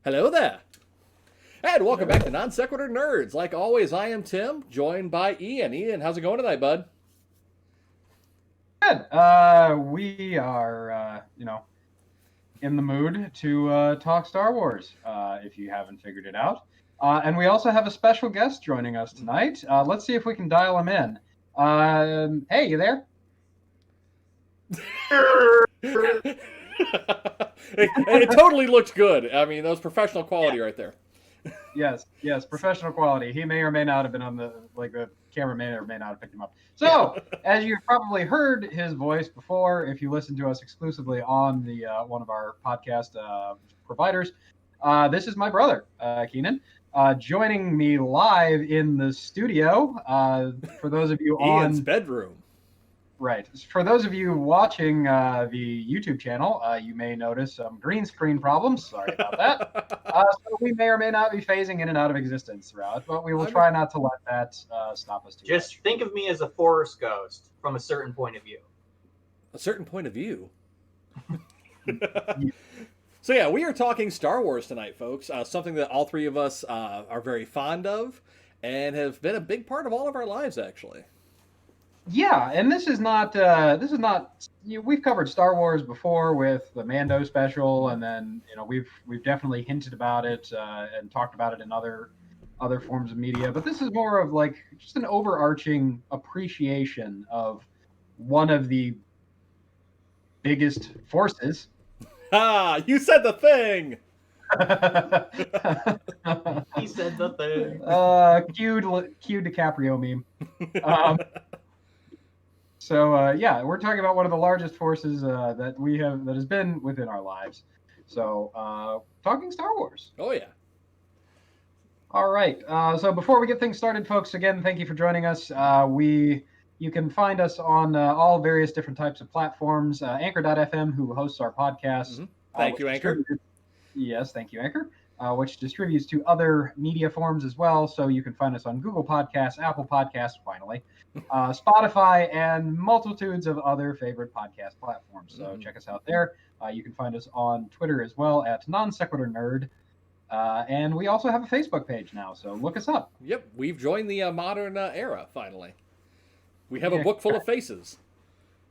Hello there, and welcome back to Non Sequitur Nerds. Like always, I am Tim, joined by Ian. Ian, how's it going tonight, bud? Good. We are, in the mood to talk Star Wars, if you haven't figured it out. And we also have a special guest joining us tonight. Let's see if we can dial him in. Hey, you there? it totally looked good. I mean, that was professional quality right there. Yes, professional quality. He may or may not have been on the camera may or may not have picked him up. So, as you've probably heard his voice before, if you listen to us exclusively on the one of our podcast providers, this is my brother, Keenan, joining me live in the studio. For those of you on Ian's bedroom. Right. For those of you watching the YouTube channel, you may notice some green screen problems. Sorry about that. So we may or may not be phasing in and out of existence throughout, but we will try not to let that stop us too Just much. think of me as a forest ghost from a certain point of view. A certain point of view. So yeah, we are talking Star Wars tonight, folks. Something that all three of us are very fond of and have been a big part of all of our lives, actually. Yeah, and this is not. We've covered Star Wars before with the Mando special, and then we've definitely hinted about it and talked about it in other forms of media. But this is more of like just an overarching appreciation of one of the biggest forces. Ah, you said the thing. He said the thing. Cue DiCaprio meme. So yeah, we're talking about one of the largest forces that has been within our lives. So talking Star Wars. Oh yeah. All right. So before we get things started, folks, again, thank you for joining us. You can find us on all various different types of platforms. Anchor.fm, who hosts our podcast. Mm-hmm. Thank you, Anchor. Yes, thank you, Anchor. Which distributes to other media forms as well. So you can find us on Google Podcasts, Apple Podcasts, finally, Spotify, and multitudes of other favorite podcast platforms. So check us out there. You can find us on Twitter as well at Non Sequitur Nerd. And we also have a Facebook page now, so look us up. Yep, we've joined the modern era, finally. We have a book full of faces.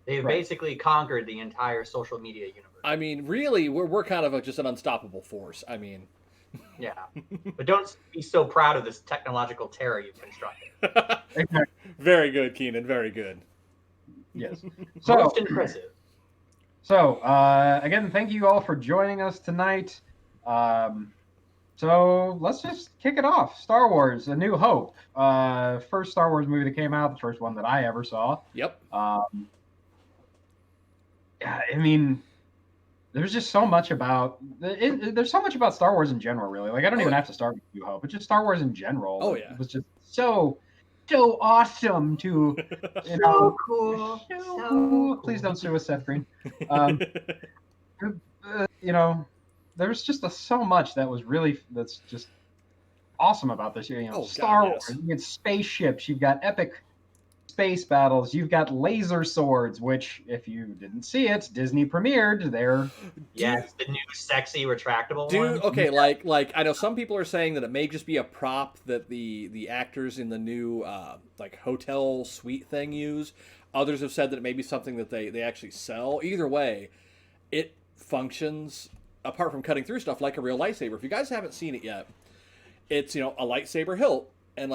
They've basically conquered the entire social media universe. I mean, really, we're kind of just an unstoppable force. I mean... Yeah, but don't be so proud of this technological terror you've constructed. Very good, Keenan. Very good. Yes. Most impressive. So, again, thank you all for joining us tonight. So let's just kick it off. Star Wars: A New Hope. First Star Wars movie that came out, the first one that I ever saw. Yep. Yeah, I mean, there's just so much about there's so much about Star Wars in general, really. Like, I don't even have to start with New Hope, but just Star Wars in general. Oh yeah, it was just so awesome to so cool. So cool. Please don't sue us, Seth Green. There's just so much that's just awesome about this. Star Wars. You get spaceships. You've got epic space battles. You've got laser swords, which, if you didn't see it, Disney premiered. Yes, the new sexy retractable one. Okay, yeah. like I know some people are saying that it may just be a prop that the actors in the new hotel suite thing use. Others have said that it may be something that they actually sell. Either way, it functions, apart from cutting through stuff, like a real lightsaber. If you guys haven't seen it yet, it's a lightsaber hilt. And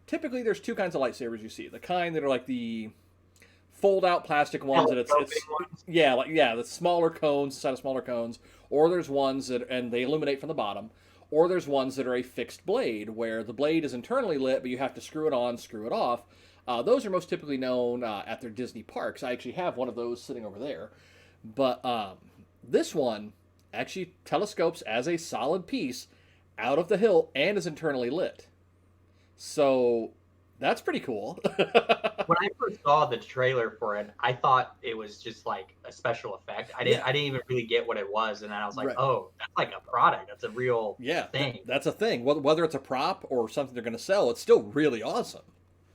typically there's two kinds of lightsabers you see. The kind that are like the fold-out plastic ones that the smaller cones, set of smaller cones, or there's ones and they illuminate from the bottom, or there's ones that are a fixed blade where the blade is internally lit, but you have to screw it on, screw it off. Those are most typically known at their Disney parks. I actually have one of those sitting over there, but this one actually telescopes as a solid piece out of the hilt and is internally lit. So that's pretty cool. When I first saw the trailer for it, I thought it was just like a special effect. I didn't even really get what it was, and then I was like, oh, that's like a product. That's a real thing. That's a thing. Whether it's a prop or something they're going to sell, it's still really awesome.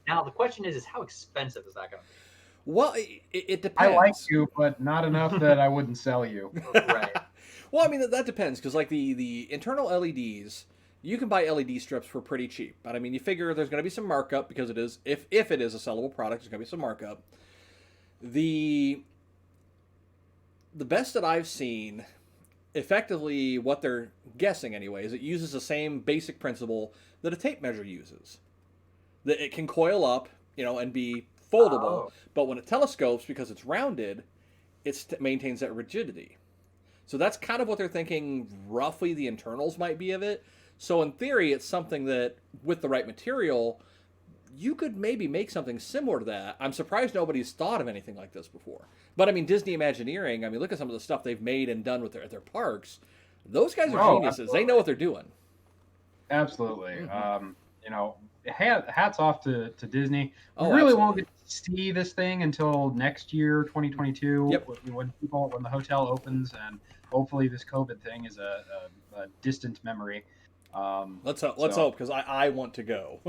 Now the question is how expensive is that going to be? Well, it depends. I like you, but not enough that I wouldn't sell you. Right. Well, I mean that depends because like the internal LEDs, you can buy LED strips for pretty cheap. But I mean, you figure there's going to be some markup because it is if it is a sellable product, there's going to be some markup. The best that I've seen, effectively, what they're guessing anyway, is it uses the same basic principle that a tape measure uses. That it can coil up, and be foldable, but when it telescopes, because it's rounded, it maintains that rigidity. So that's kind of what they're thinking roughly the internals might be of it. So in theory, it's something that, with the right material, you could maybe make something similar to that. I'm surprised nobody's thought of anything like this before. But I mean, Disney Imagineering, I mean, look at some of the stuff they've made and done with their parks. Those guys are geniuses. Absolutely. They know what they're doing. Absolutely. Hats off to Disney. We really won't get to see this thing until next year, 2022, yep. when the hotel opens, and hopefully this COVID thing is a distant memory. Let's hope, because I want to go.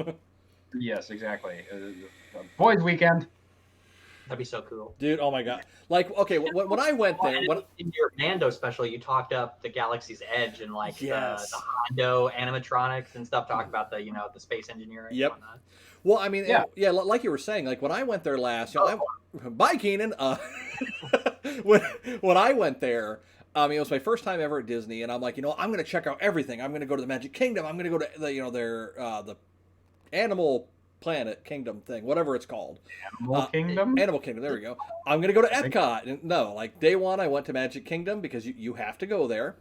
Yes, exactly. Boys' weekend. That'd be so cool, dude. Oh my god! Like, okay, when I went there, in your Mando special, you talked up the Galaxy's Edge and like the Commando animatronics and stuff. Talk about the the space engineering. Yep. And well, I mean, yeah, like you were saying, like when I went there last, bye, Keenan. When I went there, it was my first time ever at Disney, and I'm like, I'm going to check out everything. I'm going to go to the Magic Kingdom. I'm going to go to the Animal Planet Kingdom thing, whatever it's called. Animal Kingdom? Animal Kingdom, there we go. I'm going to go to Epcot. And no, like day one, I went to Magic Kingdom because you have to go there.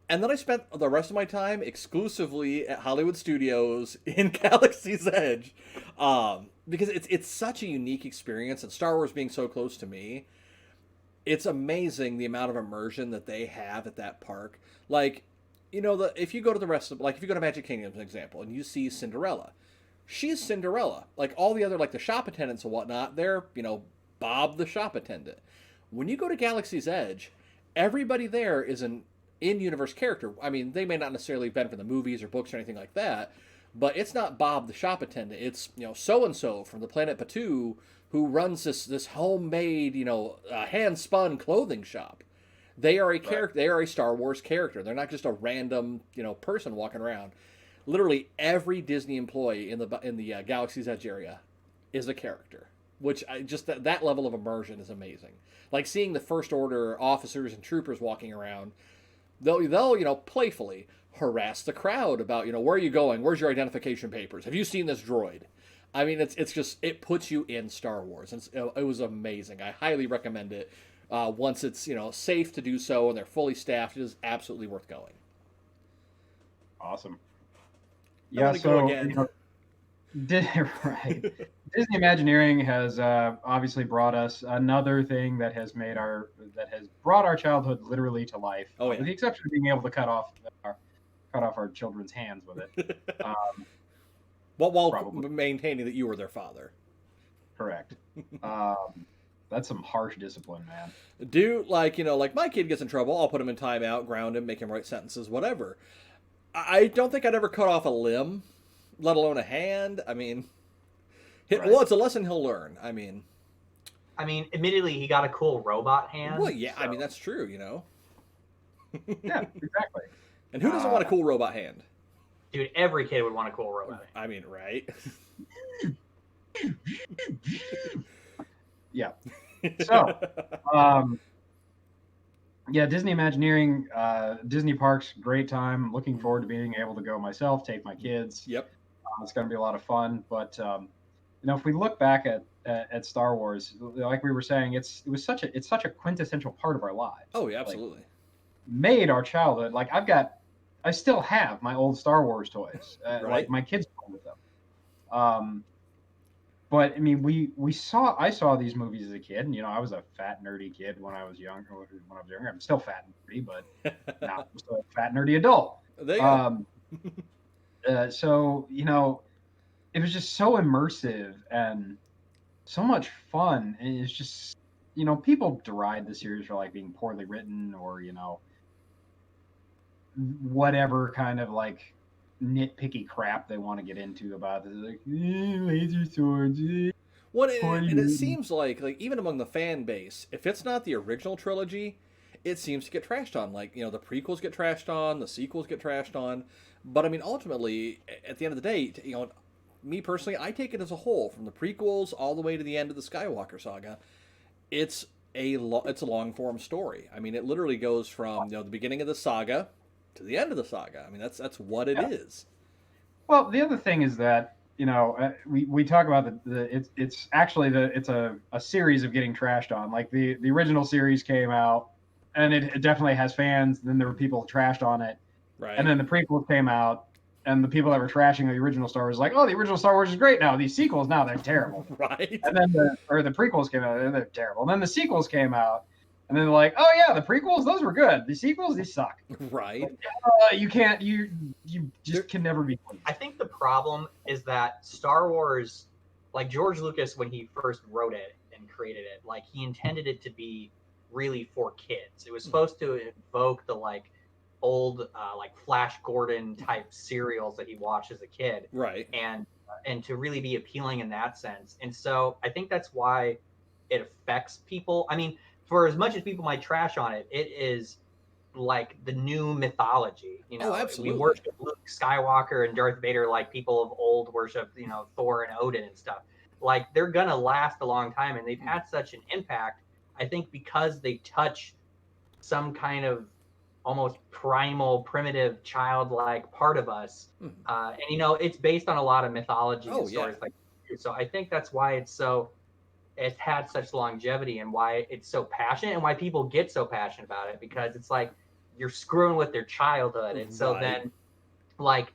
And then I spent the rest of my time exclusively at Hollywood Studios in Galaxy's Edge. Because it's such a unique experience, and Star Wars being so close to me, it's amazing the amount of immersion that they have at that park. Like, if you go to the rest of, like, if you go to Magic Kingdom, as an example, and you see Cinderella, she's Cinderella. Like, all the other, like, the shop attendants and whatnot, they're, Bob the shop attendant. When you go to Galaxy's Edge, everybody there is an in-universe character. I mean, they may not necessarily have been from the movies or books or anything like that, but it's not Bob the shop attendant. It's, so-and-so from the planet Batuu who runs this homemade, hand-spun clothing shop. They are a character. They are a Star Wars character. They're not just a random, person walking around. Literally every Disney employee in the Galaxy's Edge area is a character, which that level of immersion is amazing. Like seeing the First Order officers and troopers walking around, they'll playfully harass the crowd about where are you going? Where's your identification papers? Have you seen this droid? I mean, it's just, it puts you in Star Wars. And it was amazing. I highly recommend it. Once it's safe to do so and they're fully staffed, it is absolutely worth going. Awesome. Yeah, so right. Disney Imagineering has obviously brought us another thing that has brought our childhood literally to life. Oh, yeah. With the exception of being able to cut off our children's hands with it. While maintaining that you were their father. Correct. That's some harsh discipline, man. Dude, like my kid gets in trouble, I'll put him in timeout, ground him, make him write sentences, whatever. I don't think I'd ever cut off a limb, let alone a hand. I mean, well, it's a lesson he'll learn. I mean, admittedly, he got a cool robot hand. Well, yeah, so. I mean, that's true, Yeah, exactly. And who doesn't want a cool robot hand? Dude, every kid would want a cool robot hand. I mean, right? Yeah. So, Disney Imagineering, Disney Parks, great time. Looking forward to being able to go myself, take my kids. Yep. It's going to be a lot of fun. But, if we look back at Star Wars, like we were saying, it's such a quintessential part of our lives. Oh, yeah, absolutely. Like, made our childhood. Like I still have my old Star Wars toys. Right. Like my kids play with them. But I mean, I saw these movies as a kid, and I was a fat nerdy kid when I was younger. I'm still fat and nerdy, but now I'm still a fat nerdy adult. There you go. So it was just so immersive and so much fun, and it's just people deride the series for like being poorly written or whatever kind of like nitpicky crap they want to get into about this, like laser swords. And it seems like even among the fan base, if it's not the original trilogy, it seems to get trashed on. Like, the prequels get trashed on, the sequels get trashed on. But I mean, ultimately, at the end of the day, me personally, I take it as a whole, from the prequels all the way to the end of the Skywalker saga. It's a long form story. I mean, it literally goes from the beginning of the saga to the end of the saga. I mean, that's what it is. Well, the other thing is that we talk about it's actually it's a series of getting trashed on. Like the original series came out, and it definitely has fans. Then there were people trashed on it, right? And then the prequels came out, and the people that were trashing the original Star Wars like, oh, the original Star Wars is great now. These sequels now they're terrible, right? And then the prequels came out and they're terrible. And then the sequels came out, and then they're like, oh yeah, the prequels those were good. The sequels these suck, right? Like, you can't you just can never be pleased. I think the problem is that Star Wars, like George Lucas when he first wrote it and created it, like he intended it to be really for kids. It was supposed to evoke the like old like Flash Gordon type serials that he watched as a kid, right? And to really be appealing in that sense. And so I think that's why it affects people. I mean, for as much as people might trash on it, it is like the new mythology. Oh, absolutely. We worship Luke Skywalker and Darth Vader like people of old worship, Thor and Odin and stuff. Like they're gonna last a long time, and they've had such an impact. I think because they touch some kind of almost primal, primitive, childlike part of us, and it's based on a lot of mythology and stories like. So I think that's why it's had such longevity, and why it's so passionate, and why people get so passionate about it, because it's like you're screwing with their childhood. And so then like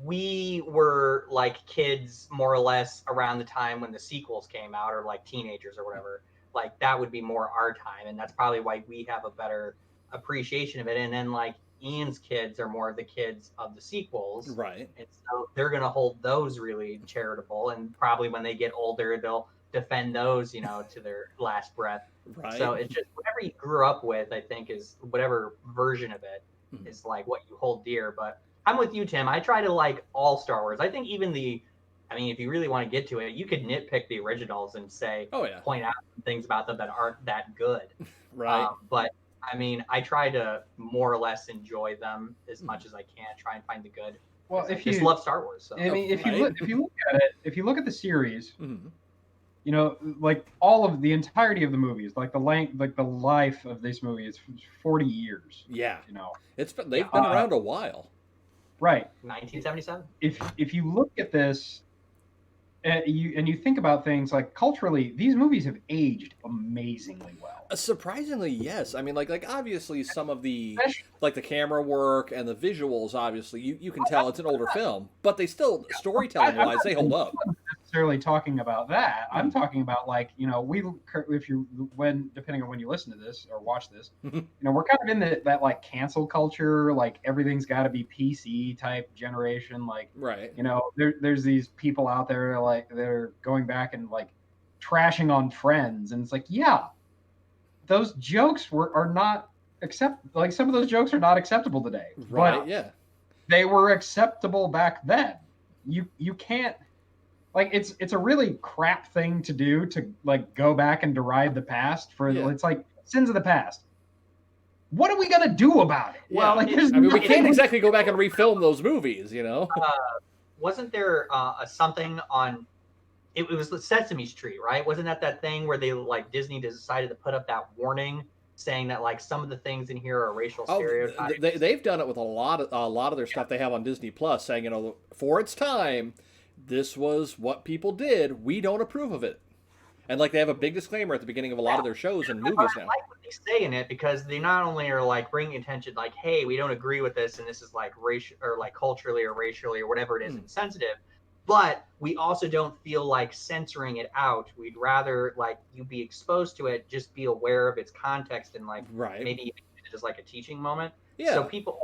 we were like kids more or less around the time when the sequels came out, or like teenagers or whatever. Like that would be more our time, and that's probably why we have a better appreciation of it. And then like Ian's kids are more the kids of the sequels, right? And so they're gonna hold those really charitable, and probably when they get older they'll defend those, to their last breath. Right. So it's just whatever you grew up with, I think, is whatever version of it is like what you hold dear. But I'm with you, Tim. I try to like all Star Wars. I think even if you really want to get to it, you could nitpick the originals and say, point out things about them that aren't that good. Right. But I mean, I try to more or less enjoy them as much as I can. Try and find the good. Well, I just love Star Wars. So. I mean, if you look at it, if you look at the series, like all of the entirety of the movies, like the life of this movie is 40 years. Yeah. They've been around a while. Right. 1977. If you look at this, and you think about things like culturally, these movies have aged amazingly well. Surprisingly, yes. I mean, like obviously some of the like the camera work and the visuals, obviously you can tell it's an older film, but they still storytelling wise they hold up. I'm not necessarily talking about that. I'm talking about like depending on when you listen to this or watch this, we're kind of in that like cancel culture, like everything's got to be PC type generation, like right. There's these people out there like they're going back and like trashing on Friends, and it's like those jokes are not like some of those jokes are not acceptable today. Right. But they were acceptable back then. You can't like it's a really crap thing to do, to like go back and deride the past for it's like sins of the past. What are we gonna do about it? Yeah. Well, we can't exactly go back and refilm those movies, Wasn't there something on? It was the Sesame Street, right? Wasn't that thing where they like Disney decided to put up that warning saying that like some of the things in here are racial stereotypes? They've done it with a lot of their stuff they have on Disney Plus, saying for its time, this was what people did. We don't approve of it, and like they have a big disclaimer at the beginning of a lot of their shows and movies now. I like what they say in it, because they not only are like bringing attention, like, hey, we don't agree with this, and this is like racial or like culturally or racially or whatever it is insensitive. But we also don't feel like censoring it out. We'd rather like you be exposed to it, just be aware of its context, and like maybe use it as like a teaching moment. Yeah. So people,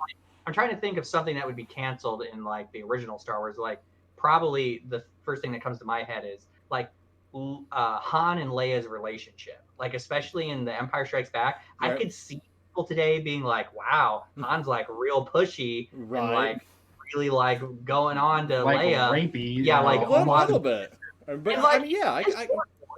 I'm trying to think of something that would be canceled in like the original Star Wars. Like probably the first thing that comes to my head is like Han and Leia's relationship. Like especially in The Empire Strikes Back, I could see people today being like, "Wow, Han's like real pushy and like." Really like going on to like Leia, rapey, like a little bit. But like, I mean,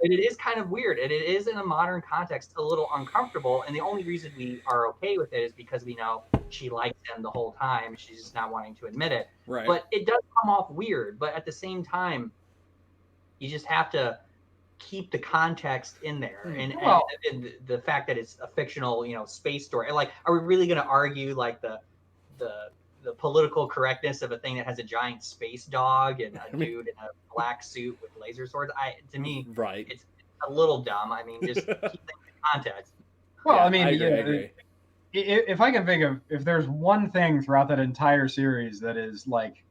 it is kind of weird, and it is in a modern context a little uncomfortable. And the only reason we are okay with it is because we know she likes him the whole time. She's just not wanting to admit it. Right. But it does come off weird. But at the same time, you just have to keep the context in there, and the fact that it's a fictional, space story. Like, are we really going to argue like the political correctness of a thing that has a giant space dog and a dude in a black suit with laser swords? To me, right, it's a little dumb. I mean, just keep things in context. Well, Yeah, I mean, I agree. If I can think of, if there's one thing throughout that entire series that is like,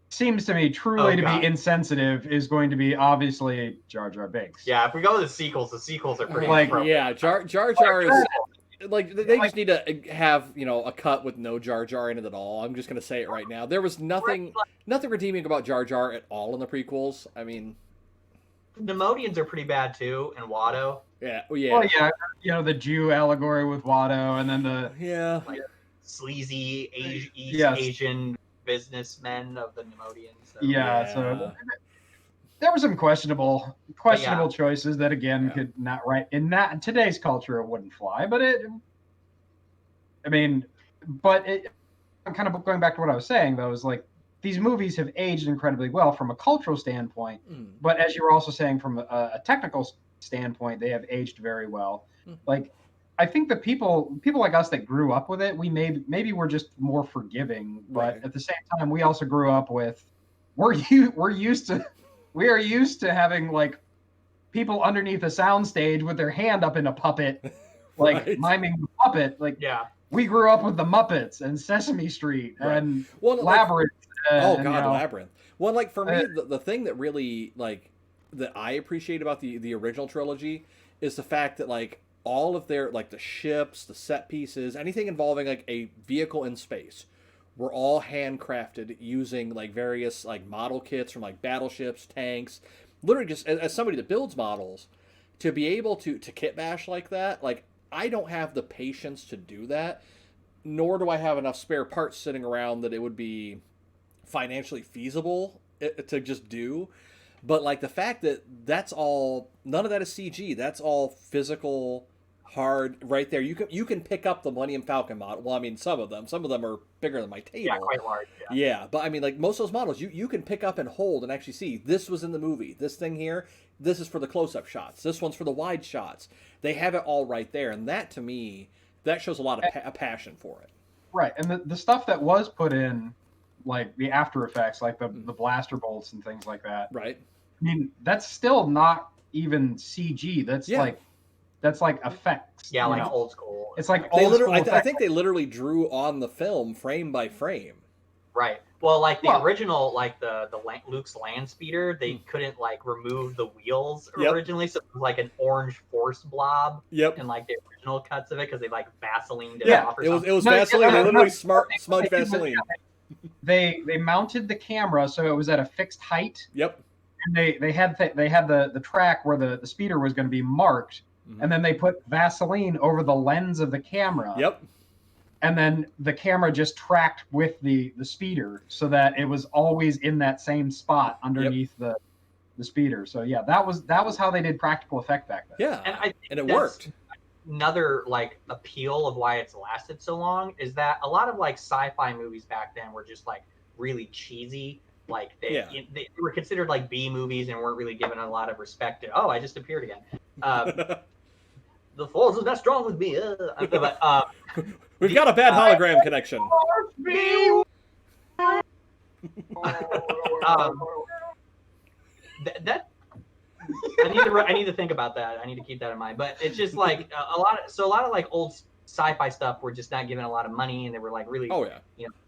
seems to me truly to be insensitive, is going to be obviously Jar Jar Binks. Yeah, if we go to the sequels are pretty Jar Jar is like, they just need to have a cut with no Jar Jar in it at all. I'm just gonna say it right now. There was nothing redeeming about Jar Jar at all in the prequels. I mean, Nemodians are pretty bad too, and Watto. Yeah. Well, yeah, the Jew allegory with Watto, and then the sleazy Asian businessmen of the Nemodians. So there were some questionable choices that could not in today's culture it wouldn't fly. But I'm kind of going back to what I was saying though, is like, these movies have aged incredibly well from a cultural standpoint, but as you were also saying, from a technical standpoint, they have aged very well. Like, I think the people like us that grew up with it, we maybe we're just more forgiving, but at the same time, we also grew up with we are used to having like people underneath a soundstage with their hand up in a puppet, like miming the puppet. Like, we grew up with the Muppets and Sesame Street and Labyrinth. Labyrinth. Well, like, for me, the thing that really, like, that I appreciate about the original trilogy is the fact that, like, all of their, like, the ships, the set pieces, anything involving, like, a vehicle in space were all handcrafted using, like, various, like, model kits from, like, battleships, tanks. Literally, just as somebody that builds models, to be able to kit bash like that, like, I don't have the patience to do that, nor do I have enough spare parts sitting around that it would be financially feasible to just do. But, like, the fact that that's all, none of that is CG, that's all physical, hard, right there. You can pick up the Millennium Falcon model. Well, I mean, some of them are bigger than my table. Yeah, quite large. Yeah, but I mean, like, most of those models, you can pick up and hold and actually see, this was in the movie. This thing here, this is for the close-up shots. This one's for the wide shots. They have it all right there, and that, to me, that shows a lot of passion for it. Right, and the stuff that was put in, like the after effects, like the blaster bolts and things like that. Right. I mean, that's still not even CG. That's like effects. Yeah, like old school. It's like old school. I think they literally drew on the film frame by frame. Right. Well, like the original, like the Luke's land speeder, they couldn't like remove the wheels originally, so it was like an orange force blob. Yep. In like the original cuts of it, because they like Vaselined it off or something. It was Vaseline. They literally smudged Vaseline. They mounted the camera so it was at a fixed height. Yep. And they had the track where the speeder was going to be marked, and then they put Vaseline over the lens of the camera. Yep. And then the camera just tracked with the speeder so that it was always in that same spot underneath the speeder. So yeah, that was how they did practical effect back then. Yeah, and it worked. Another like appeal of why it's lasted so long is that a lot of like sci-fi movies back then were just like really cheesy. Like they were considered like B movies and weren't really given a lot of respect to. Oh, I just appeared again. The force is not strong with me. We've got a bad hologram connection. That I need to think about that. I need to keep that in mind. But it's just like a lot of like old sci-fi stuff were just not given a lot of money, and they were like really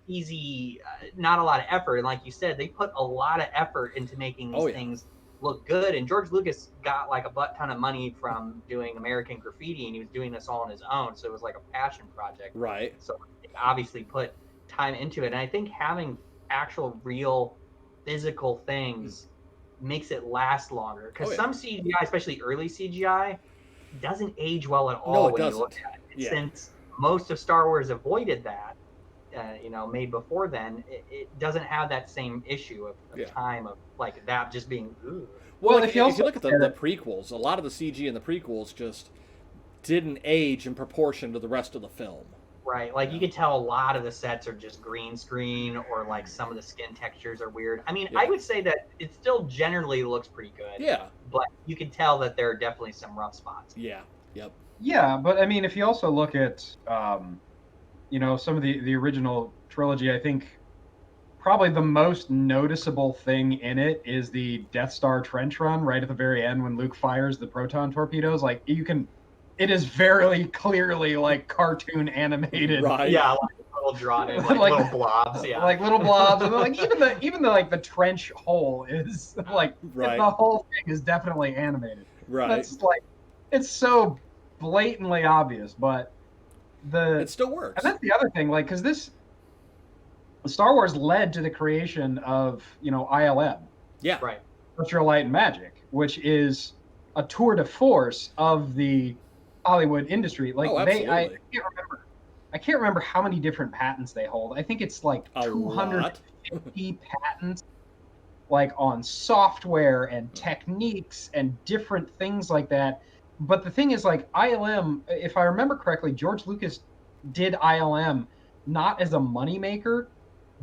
easy, not a lot of effort. And like you said, they put a lot of effort into making these things look good. And George Lucas got like a butt ton of money from doing American Graffiti, and he was doing this all on his own, so it was like a passion project. Right. So he obviously put time into it, and I think having actual real physical things makes it last longer, because some CGI, especially early CGI, doesn't age well at all. No, it doesn't. You look at it. Since most of Star Wars avoided that, made before then, it doesn't have that same issue of time of like that just being. Ooh. Well, like, if you look at the prequels, a lot of the CG in the prequels just didn't age in proportion to the rest of the film. Right, like you could tell a lot of the sets are just green screen, or like some of the skin textures are weird. I mean, I would say that it still generally looks pretty good. Yeah. But you can tell that there are definitely some rough spots. Yeah. Yep. Yeah, but I mean, if you also look at, some of the original trilogy, I think probably the most noticeable thing in it is the Death Star trench run right at the very end when Luke fires the proton torpedoes. Like it is very clearly like cartoon animated. Right. Yeah, like little drawn in, like little blobs. Yeah, like little blobs. And like even the like the trench hole is like the whole thing is definitely animated. Right. That's like it's so blatantly obvious, but it still works. And that's the other thing, like, because Star Wars led to the creation of ILM. Yeah. Right. Industrial Light and Magic, which is a tour de force of the Hollywood industry. Like I can't remember how many different patents they hold. I think it's like 250 patents, like on software and techniques and different things like that. But the thing is, like, ILM, if I remember correctly, George Lucas did ILM not as a moneymaker,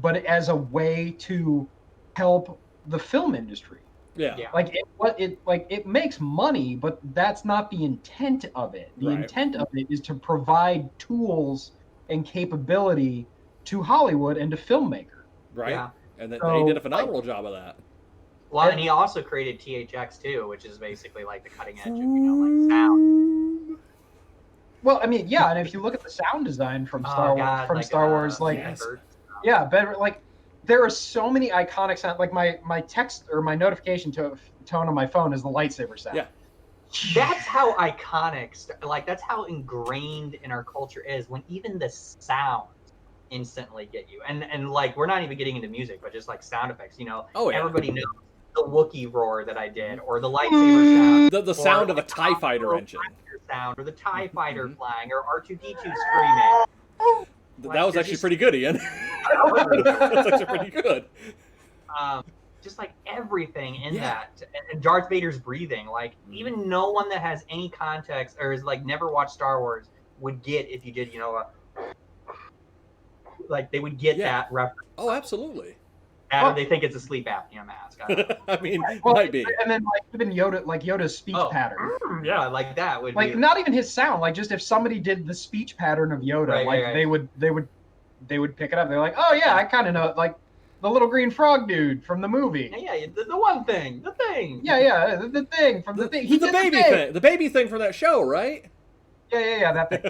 but as a way to help the film industry. Yeah. Like it makes money, but that's not the intent of it. The intent of it is to provide tools and capability to Hollywood and to filmmaker. Right. Yeah. And they did a phenomenal job of that. Well, and he also created THX too, which is basically like the cutting edge of like sound. Well, I mean, yeah, and if you look at the sound design from Star Wars, like, yeah, better like. There are so many iconic sounds. Like my text or my notification tone on my phone is the lightsaber sound. Yeah, that's how iconic. Like that's how ingrained in our culture is when even the sounds instantly get you. And like we're not even getting into music, but just like sound effects. Everybody knows the Wookiee roar that I did, or the lightsaber sound, the sound of a TIE fighter engine, sound, or the TIE fighter flying, or R2-D2 screaming. That was actually pretty good, Ian. That's actually pretty good. Just like everything in that, and Darth Vader's breathing, like even no one that has any context or is like never watched Star Wars would get if you did, like they would get that reference. Oh, absolutely. And they think it's a sleep apnea mask. I mean, might be. And then like even Yoda's speech pattern. Yeah, like that would like be... not even his sound. Like just if somebody did the speech pattern of Yoda, they would pick it up. They're like, oh yeah, I kind of know, like the little green frog dude from the movie. Yeah, the one thing, the thing. Yeah, the thing from the thing. The baby thing. The baby thing from that show, right? Yeah, that thing.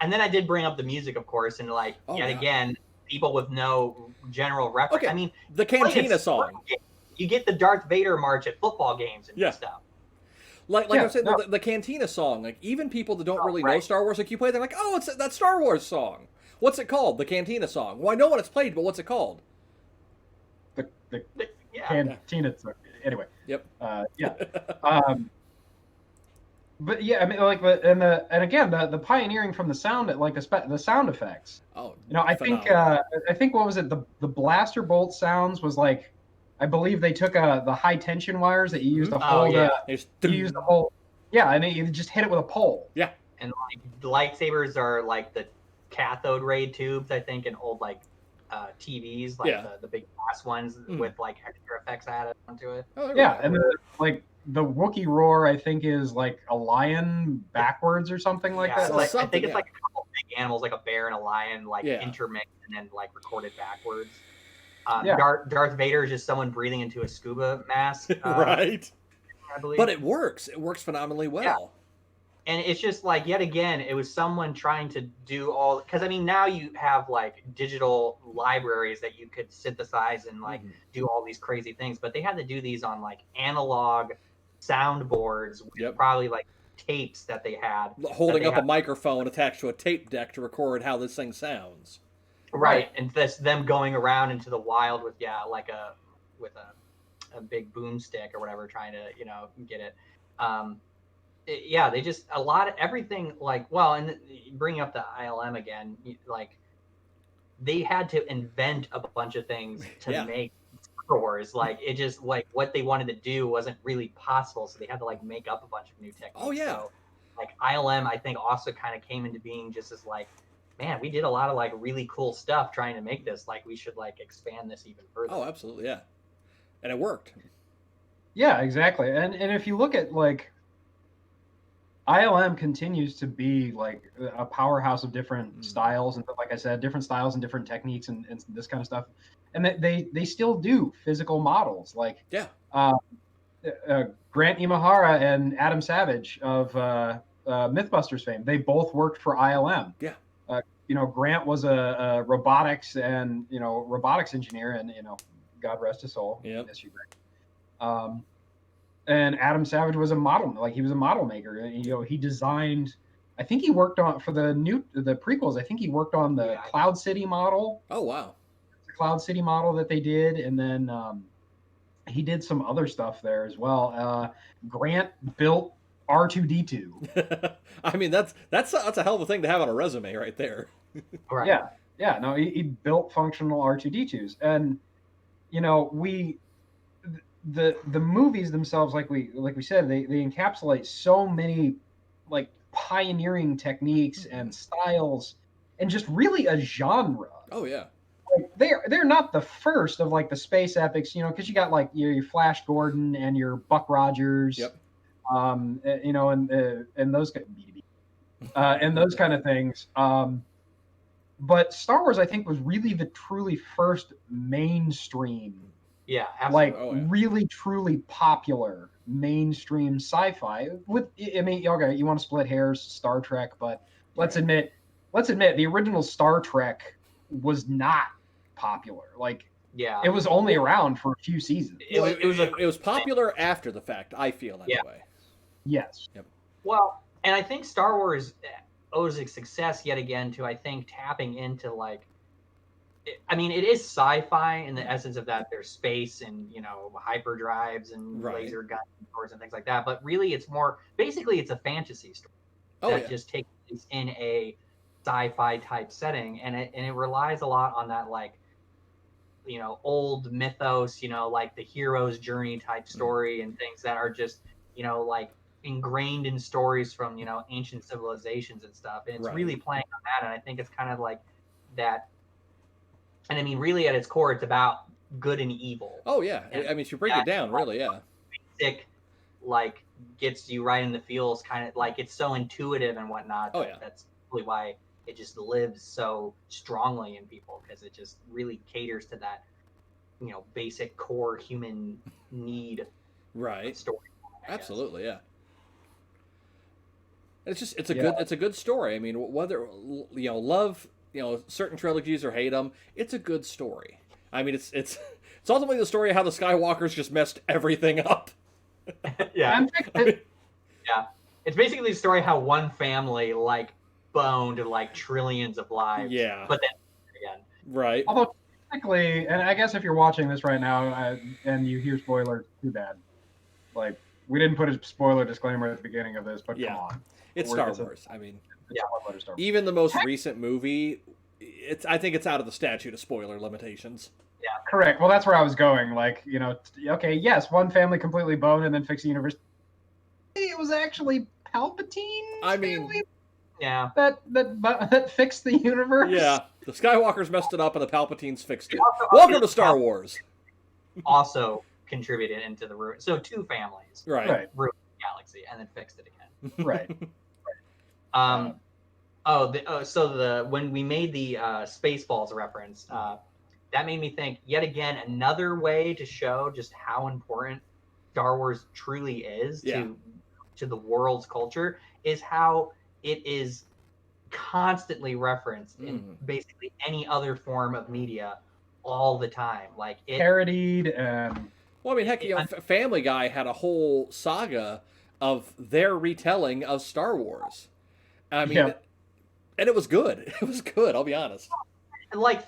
And then I did bring up the music, of course, and like again, people with no general reference. Okay. I mean, the Cantina song. You get the Darth Vader march at football games and stuff. Like I said, the Cantina song. Like even people that don't really know Star Wars, like you play, they're like, oh, it's that Star Wars song. What's it called? The Cantina song. Well, I know when it's played, but what's it called? The Cantina song. Anyway. Yep. But yeah, I mean, like, and again, the pioneering from the sound, like the sound effects. Oh, I think what was it? The blaster bolt sounds was like, I believe they took the high tension wires that you use to hold. And you just hit it with a pole. Yeah, and like the lightsabers are like the cathode ray tubes, I think, in old like TVs, like the big glass ones with like extra effects added onto it. Oh, and like. The Wookiee roar, I think, is like a lion backwards or something like that. Like, I think it's like a couple big animals, like a bear and a lion, like intermixed and then like recorded backwards. Darth Vader is just someone breathing into a scuba mask, right? I believe, but it works. It works phenomenally well. Yeah. And it's just like yet again, it was someone trying to do all. Because I mean, now you have like digital libraries that you could synthesize and like do all these crazy things, but they had to do these on like analog soundboards with probably like tapes that they had holding up a microphone attached to a tape deck to record how this thing sounds, right? And this them going around into the wild with a big boomstick or whatever, trying to get it. yeah, they just a lot of everything like well, and bringing up the ILM again, like they had to invent a bunch of things to Yeah. make Star Wars. Like it just like what they wanted to do wasn't really possible, so they had to like make up a bunch of new techniques. Oh, yeah. So like ILM, I think also kind of came into being just as like, man, we did a lot of like really cool stuff trying to make this. Like we should like expand this even further. Oh, absolutely, yeah. And it worked. Yeah, exactly. And if you look at like ILM continues to be like a powerhouse of different styles and like I said, different styles and different techniques and this kind of stuff. And they still do physical models like Yeah. Grant Imahara and Adam Savage of Mythbusters fame. They both worked for ILM. Yeah. Grant was a robotics and robotics engineer, and God rest his soul. Yep. Miss you, Grant. And Adam Savage was a model, like he was a model maker, and he designed. I think he worked on for the prequels. I think he worked on the Cloud City model. Oh, wow. The Cloud City model that they did, and then he did some other stuff there as well. Grant built R2D2. I mean, that's a hell of a thing to have on a resume right there. Right. Yeah. No, he built functional R2D2s, and the movies themselves, like we said, they encapsulate so many like pioneering techniques and styles, and just really a genre. Oh, yeah. Like they're not the first of like the space epics, because you got like your Flash Gordon and your Buck Rogers. Yep. And those and those kind of things. But Star Wars, I think, was really the truly first mainstream, Yeah, absolutely. really truly popular mainstream sci-fi. Okay, you want to split hairs, Star Trek, but let's admit, the original Star Trek was not popular. Like, yeah, it was only around for a few seasons. It was popular after the fact, I feel, anyway. Yes. Yep. Well, and I think Star Wars owes its success yet again to, I think, tapping into like, it is sci-fi in the essence of that there's space and hyperdrives and laser guns and swords and things like that. But really, it's a fantasy story that just takes place in a sci-fi type setting, and it relies a lot on that like old mythos, like the hero's journey type story and things that are just like ingrained in stories from ancient civilizations and stuff, and it's really playing on that. And I think it's kind of like that. And I mean, really, at its core, it's about good and evil. Oh yeah, and if you break it down, really, yeah. Basic, like gets you right in the feels, kind of like it's so intuitive and whatnot. Oh yeah, that's really why it just lives so strongly in people, because it just really caters to that basic core human need. Right. Story. Absolutely, yeah. It's a good story. I mean, whether love certain trilogies or hate them, it's a good story. I mean, it's ultimately the story of how the Skywalkers just messed everything up. Yeah. Yeah. It's basically the story how one family like boned like trillions of lives. Yeah. But then again. Right. Although technically, and I guess if you're watching this right now and you hear spoilers, too bad. Like, we didn't put a spoiler disclaimer at the beginning of this, but come on. It's Star Wars. Star Wars. Even the most recent movie, I think it's out of the statute of spoiler limitations. Yeah, correct. Well, that's where I was going. Like, okay, yes, one family completely boned and then fixed the universe. It was actually Palpatine's family. Yeah. That fixed the universe. Yeah, the Skywalkers messed it up and the Palpatines fixed it. Welcome to Star Wars. Also contributed into the ruin. So two families. Right. Ruined the galaxy and then fixed it again. Right. When we made the Spaceballs reference, that made me think yet again another way to show just how important Star Wars truly is to the world's culture is how it is constantly referenced in basically any other form of media all the time. Like it parodied and well, I mean, heck, Family Guy had a whole saga of their retelling of Star Wars. I mean, and it was good. It was good, I'll be honest. Like,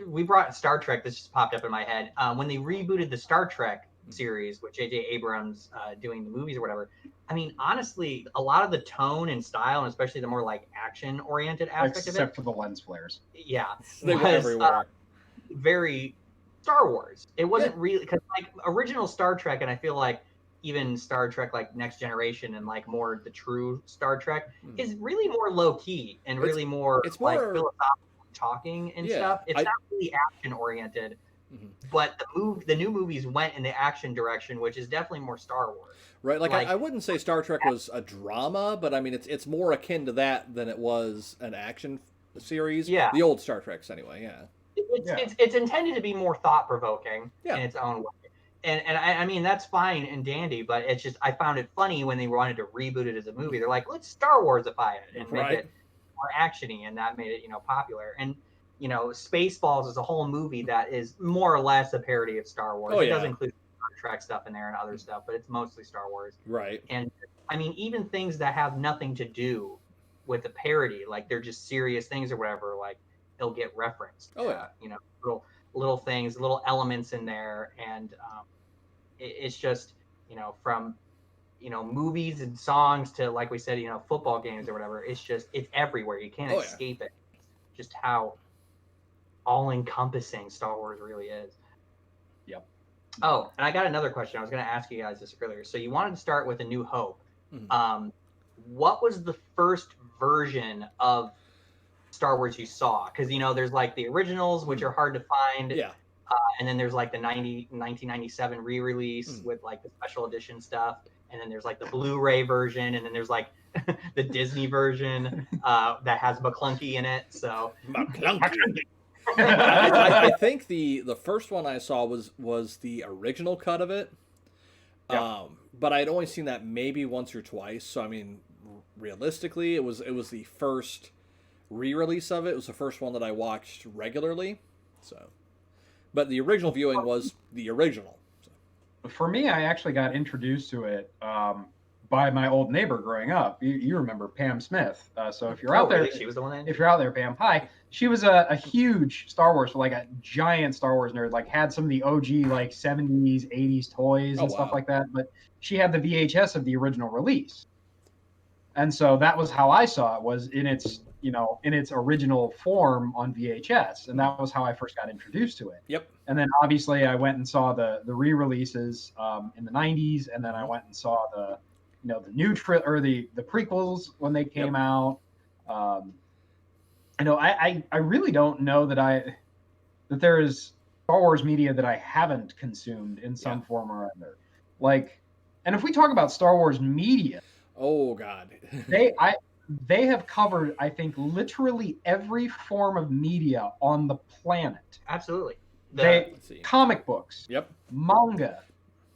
we brought Star Trek, this just popped up in my head. When they rebooted the Star Trek series with J.J. Abrams doing the movies or whatever. I mean, honestly, a lot of the tone and style, and especially the more like action-oriented aspect of it, except for the lens flares. yeah, They were was everywhere. very Star Wars. It wasn't really because like original Star Trek, and I feel like even Star Trek like Next Generation and like more the true Star Trek is really more low key and really more it's like more philosophical talking and stuff. It's not really action oriented. But the new movies went in the action direction, which is definitely more Star Wars. Right, like I wouldn't say Star Trek was a drama, but I mean it's more akin to that than it was an action series. Yeah, the old Star Treks anyway. Yeah, it's intended to be more thought provoking in its own way. And I mean that's fine and dandy, but it's just I found it funny when they wanted to reboot it as a movie. They're like, let's Star Warsify it and make it more actiony, and that made it popular. And Spaceballs is a whole movie that is more or less a parody of Star Wars. It does include Star Trek stuff in there and other stuff, but it's mostly Star Wars. Right. And I mean, even things that have nothing to do with the parody, like they're just serious things or whatever, like they'll get referenced. Little things, little elements in there, and it's just from movies and songs to like we said, football games or whatever. It's everywhere. You can't escape it. Just how all-encompassing Star Wars really is. Yep. Oh, and I got another question. I was going to ask you guys this earlier. So you wanted to start with A New Hope. What was the first version of Star Wars you saw? Because there's like the originals, which are hard to find. Yeah. And then there's like the 1997 re-release with like the special edition stuff. And then there's like the Blu-ray version, and then there's like the Disney version that has McClunky in it. So McClunky. I think the first one I saw was the original cut of it. But I'd only seen that maybe once or twice. So I mean, realistically, it was the first re-release of it. It was the first one that I watched regularly. So, but the original viewing was the original. So. For me, I actually got introduced to it by my old neighbor growing up. You remember Pam Smith. So if you're out there, she was the one. If you're out there, Pam, hi. She was a huge Star Wars, like a giant Star Wars nerd. Like had some of the OG like 70s, 80s toys and stuff like that. But she had the VHS of the original release, and so that was how I saw it. Was in its in its original form on VHS, and that was how I first got introduced to it. Yep. And then obviously I went and saw the re-releases in the 90s, and then I went and saw the the new the prequels when they came out. I really don't know that there is Star Wars media that I haven't consumed in some form or other. Like, and if we talk about Star Wars media, oh God, they have covered, I think, literally every form of media on the planet. Absolutely. Comic books, manga,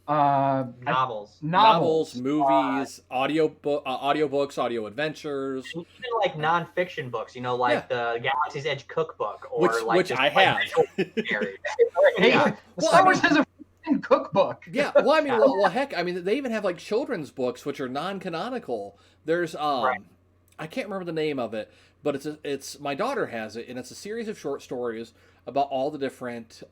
novels, movies, audiobooks, audio adventures, even like nonfiction books. The Galaxy's Edge cookbook, or which I have. Star Wars has a cookbook. Yeah, well, I mean, well, heck, I mean, they even have like children's books which are non-canonical. There's I can't remember the name of it, but it's my daughter has it, and it's a series of short stories about all the different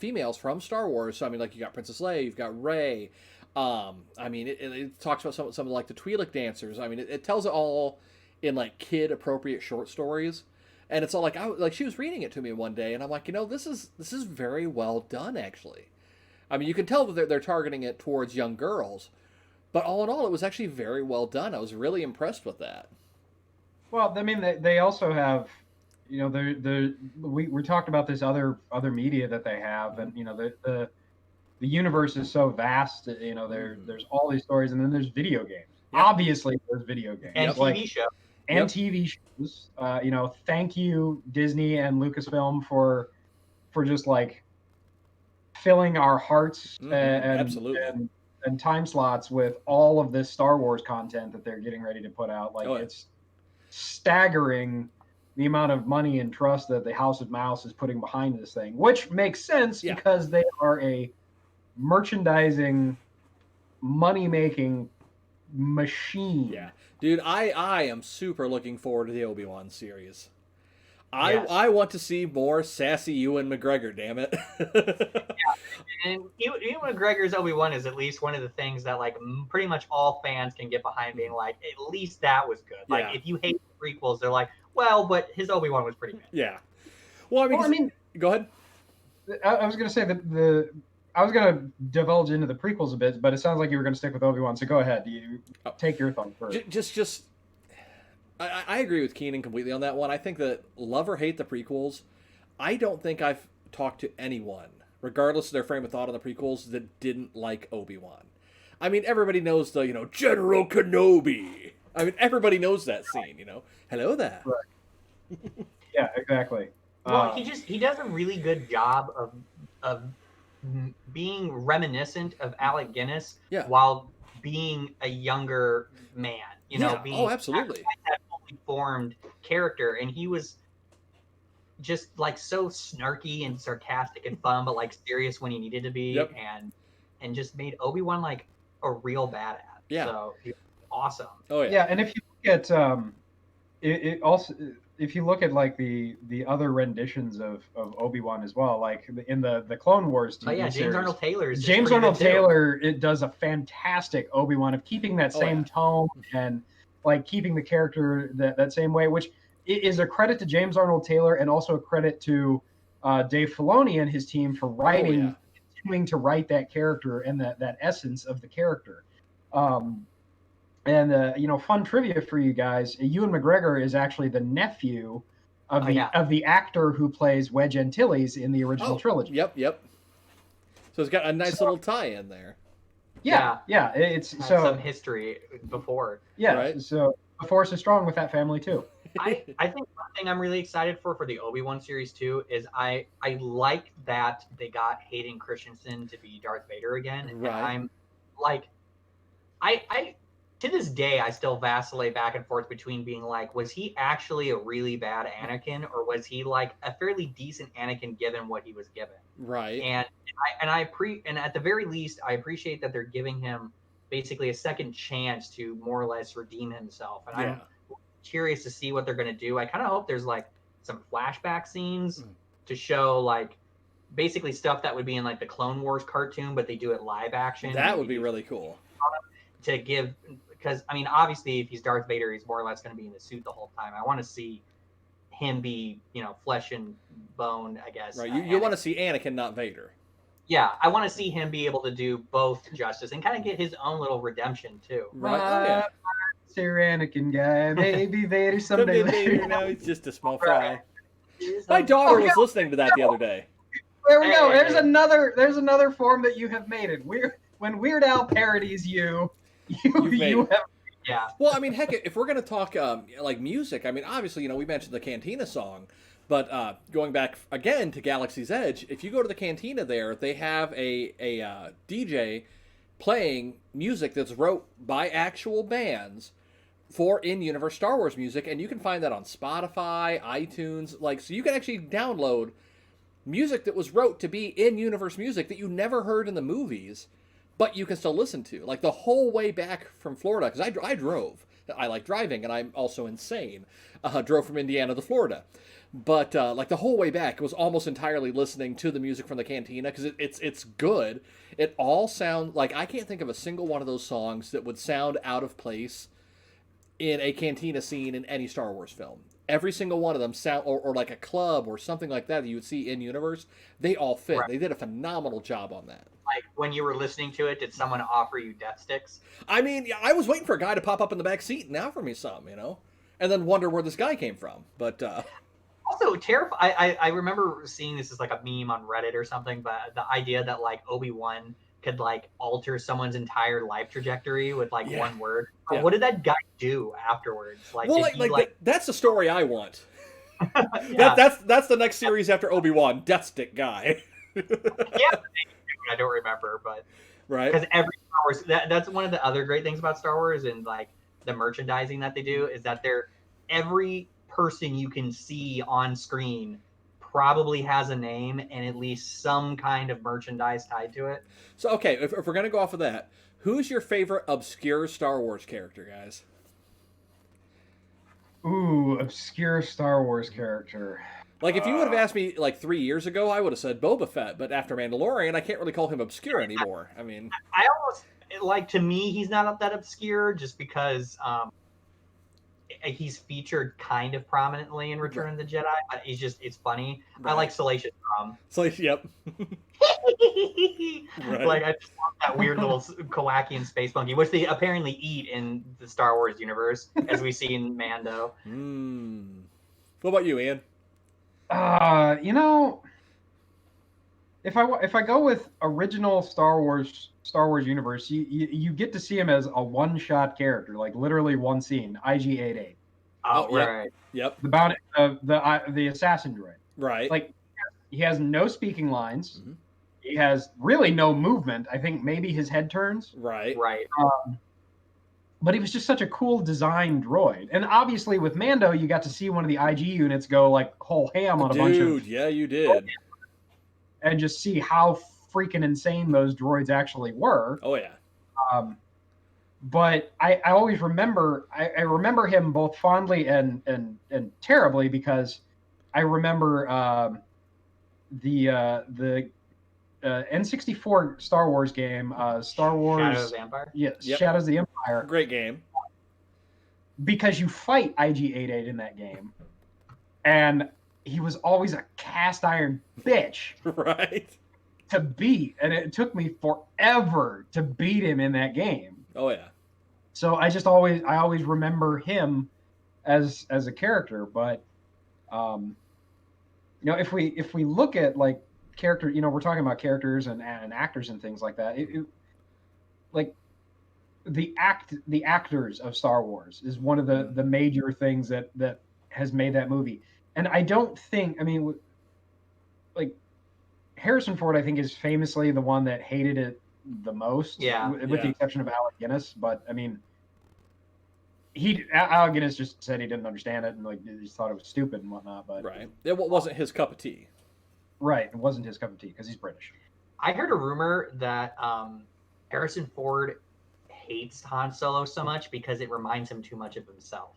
females from Star Wars. So I mean, like you got Princess Leia, you've got Rey. I mean, it talks about some of like the Twi'lek dancers. I mean, it tells it all in like kid appropriate short stories, and it's all like she was reading it to me one day, and I'm like, this is very well done actually. I mean, you can tell that they're targeting it towards young girls. But all in all, it was actually very well done. I was really impressed with that. Well, I mean, they also have, we talked about this other media that they have, and the universe is so vast. There's all these stories, and then there's video games. Yep. Obviously, there's video games and TV shows. And TV shows. Thank you, Disney and Lucasfilm, for just like filling our hearts absolutely. And time slots with all of this Star Wars content that they're getting ready to put out. It's staggering the amount of money and trust that the House of Mouse is putting behind this thing, which makes sense because they are a merchandising, money-making machine. Yeah. Dude, I am super looking forward to the Obi-Wan series. I want to see more sassy Ewan McGregor, damn it. And Ewan McGregor's Obi-Wan is at least one of the things that like pretty much all fans can get behind, being like, at least that was good. Like if you hate the prequels, they're like, well, but his Obi-Wan was pretty good. Yeah. Well, I mean, go ahead. I was going to say that I was going to divulge into the prequels a bit, but it sounds like you were going to stick with Obi-Wan. So go ahead. You take your thought first. Just I agree with Keenan completely on that one. I think that love or hate the prequels, I don't think I've talked to anyone, regardless of their frame of thought on the prequels, that didn't like Obi-Wan. I mean, everybody knows the, General Kenobi. I mean, everybody knows that scene, Hello there. Right. Yeah, exactly. Well, he does a really good job of being reminiscent of Alec Guinness while being a younger man. Being absolutely that fully formed character, and he was just like so snarky and sarcastic and fun, but like serious when he needed to be, and just made Obi-Wan like a real badass. Yeah, so he was awesome. Oh yeah, and if you look at it also. If you look at like the other renditions of Obi-Wan as well, like in the Clone Wars TV James series, Arnold Taylor. James Arnold Taylor, it does a fantastic Obi-Wan of keeping that same tone and like keeping the character that same way, which is a credit to James Arnold Taylor and also a credit to Dave Filoni and his team for writing, continuing to write that character and that essence of the character. And fun trivia for you guys: Ewan McGregor is actually the nephew of the actor who plays Wedge Antilles in the original trilogy. Yep. So it's got a nice little tie-in there. Yeah. It's some history before. Yeah, right? So the Force is strong with that family too. I think one thing I'm really excited for the Obi-Wan series too is I like that they got Hayden Christensen to be Darth Vader again, right. And I'm like, I to this day, I still vacillate back and forth between being like, was he actually a really bad Anakin, or was he like a fairly decent Anakin given what he was given? Right. And at the very least, I appreciate that they're giving him basically a second chance to more or less redeem himself. And I'm curious to see what they're going to do. I kind of hope there's like some flashback scenes to show like basically stuff that would be in like the Clone Wars cartoon, but they do it live action. That would be really cool. To give. Because, I mean, obviously, if he's Darth Vader, he's more or less going to be in the suit the whole time. I want to see him be, flesh and bone, I guess. Right. You want to see Anakin, not Vader. Yeah, I want to see him be able to do both justice and kind of get his own little redemption, too. Right. Sir Anakin guy. Maybe Vader someday later. Now he's just a small fry. My daughter was listening to that the other day. There we go. There's another form that you have made it. When Weird Al parodies you have. Yeah. Well, I mean, heck, if we're going to talk like music, I mean, obviously, we mentioned the Cantina song, but going back again to Galaxy's Edge, if you go to the Cantina there, they have a DJ playing music that's wrote by actual bands for in-universe Star Wars music, and you can find that on Spotify, iTunes, so you can actually download music that was wrote to be in-universe music that you never heard in the movies, but you can still listen to, like the whole way back from Florida, because I drove. I like driving, and I'm also insane. Drove from Indiana to Florida. But like the whole way back, it was almost entirely listening to the music from the Cantina, because it's good. It all sounds like, I can't think of a single one of those songs that would sound out of place in a Cantina scene in any Star Wars film. Every single one of them sound, or like a club or something like that you would see in universe, they all fit. Right. They did a phenomenal job on that. Like when you were listening to it, did someone offer you death sticks? I mean, I was waiting for a guy to pop up in the back seat and offer me some, and then wonder where this guy came from. But also terrifying. I remember seeing this as like a meme on Reddit or something, but the idea that like Obi-Wan could like alter someone's entire life trajectory with like one word. Yeah. What did that guy do afterwards? Like, well, that's the story I want. That's the next series after Obi-Wan, Death Stick guy. I don't remember, but right, because every Star Wars, that's one of the other great things about Star Wars and like the merchandising that they do is that every person you can see on screen probably has a name and at least some kind of merchandise tied to it. So okay, if we're gonna go off of that, who's your favorite obscure Star Wars character, guys? Ooh, obscure Star Wars character. Like, if you would have asked me, like, 3 years ago, I would have said Boba Fett, but after Mandalorian, I can't really call him obscure anymore. I mean... I almost, like, to me, he's not that obscure, just because he's featured kind of prominently in Return of the Jedi. But it's funny. Right. I like Salacious Crumb. Yep. Right. Like, I just love that weird little Kowakian space monkey, which they apparently eat in the Star Wars universe, as we see in Mando. What about you, Ian? You know, if I go with original Star Wars universe, you get to see him as a one-shot character, like literally one scene. IG-88. Oh, right. Yep. The bounty, the assassin droid. Right. Like, he has no speaking lines. Mm-hmm. He has really no movement. I think maybe his head turns. Right. Right. But he was just such a cool design droid. And obviously with Mando, you got to see one of the IG units go like whole ham on a bunch of... Dude, yeah, you did. And just see how freaking insane those droids actually were. Oh, yeah. But I always remember... I remember him both fondly and terribly, because I remember the N64 Star Wars game, Star Wars... Shadows of the Empire? Yes, yep. Shadows of the Empire. Great game. Because you fight IG-88 in that game. And he was always a cast iron bitch. Right. To beat. And it took me forever to beat him in that game. Oh, yeah. So I always remember him as a character. But, if we look at, like, character, we're talking about characters and actors and things like that. Like the actors of Star Wars is one of the major things that has made that movie. And I don't think, like Harrison Ford, I think, is famously the one that hated it the most. Yeah. With the exception of Alec Guinness, but Alec Guinness just said he didn't understand it and like he just thought it was stupid and whatnot. But right, it wasn't his cup of tea. Right, it wasn't his cup of tea because he's British. I heard a rumor that Harrison Ford hates Han Solo so much because it reminds him too much of himself.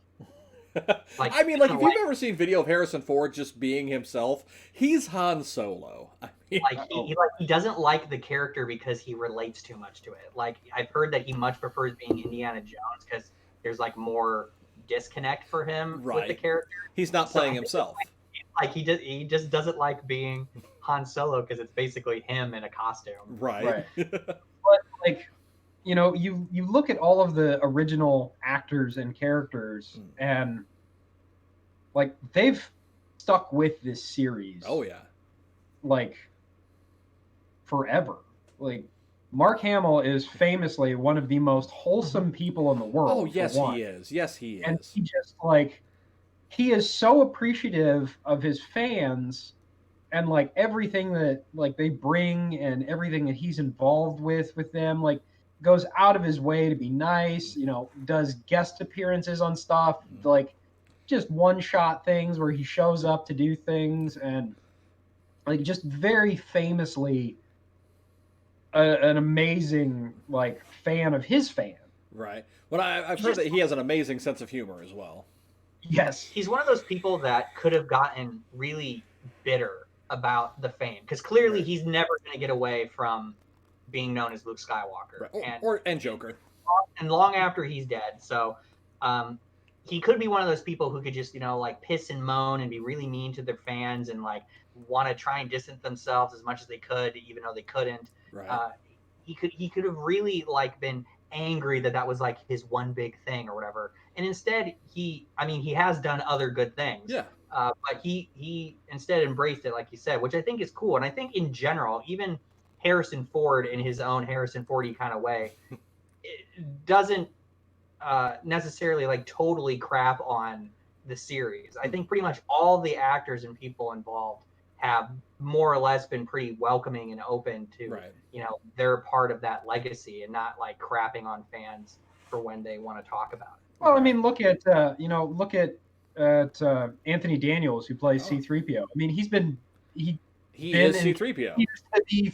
Like, if you've ever seen video of Harrison Ford just being himself, he's Han Solo. He doesn't like the character because he relates too much to it. Like, I've heard that he much prefers being Indiana Jones because there's like more disconnect for him with the character. He's not playing himself. Like he just doesn't like being Han Solo because it's basically him in a costume. Right. But like, you look at all of the original actors and characters, and like they've stuck with this series. Oh yeah. Like forever. Like Mark Hamill is famously one of the most wholesome people in the world. Oh yes, he is. Yes, he is. And he just he is so appreciative of his fans and like everything that like they bring and everything that he's involved with them, like goes out of his way to be nice, does guest appearances on stuff, like just one-shot things where he shows up to do things, and like just very famously an amazing like fan of his fan. Right. Well, I've heard that he has an amazing sense of humor as well. Yes. He's one of those people that could have gotten really bitter about the fame, because clearly he's never going to get away from being known as Luke Skywalker. Right. And Joker. And long after he's dead. So he could be one of those people who could just, like piss and moan and be really mean to their fans and like want to try and distance themselves as much as they could, even though they couldn't. Right. He could have really like been angry that was like his one big thing or whatever. And instead he has done other good things. Yeah. But he instead embraced it, like you said, which I think is cool. And I think in general, even Harrison Ford in his own Harrison Fordy kind of way, it doesn't necessarily like totally crap on the series. I think pretty much all the actors and people involved have more or less been pretty welcoming and open to, they're part of that legacy and not like crapping on fans for when they want to talk about it. Well, look at Anthony Daniels, who plays C-3PO. he is C-3PO. He's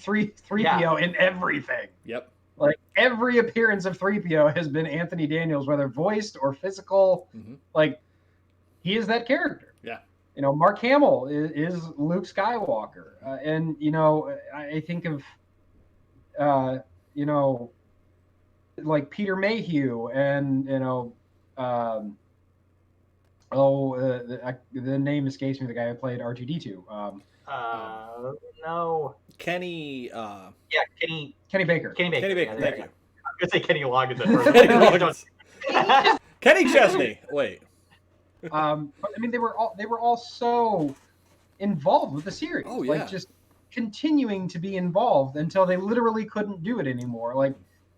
the 3PO in everything. Yep. Like every appearance of 3PO has been Anthony Daniels, whether voiced or physical. Mm-hmm. Like he is that character. Yeah. You know, Mark Hamill is Luke Skywalker, and you know, I think of, you know, like Peter Mayhew, and you know, um, the name escapes me. The guy who played R2D2. No. Kenny. Yeah, Kenny. Kenny Baker. Kenny Baker. Kenny Baker. Yeah, Thank yeah. you. I was gonna say Kenny Loggins at first. Kenny Loggins. Kenny Chesney. Wait. But I mean, they were all so involved with the series. Oh, yeah. Like just continuing to be involved until they literally couldn't do it anymore. Like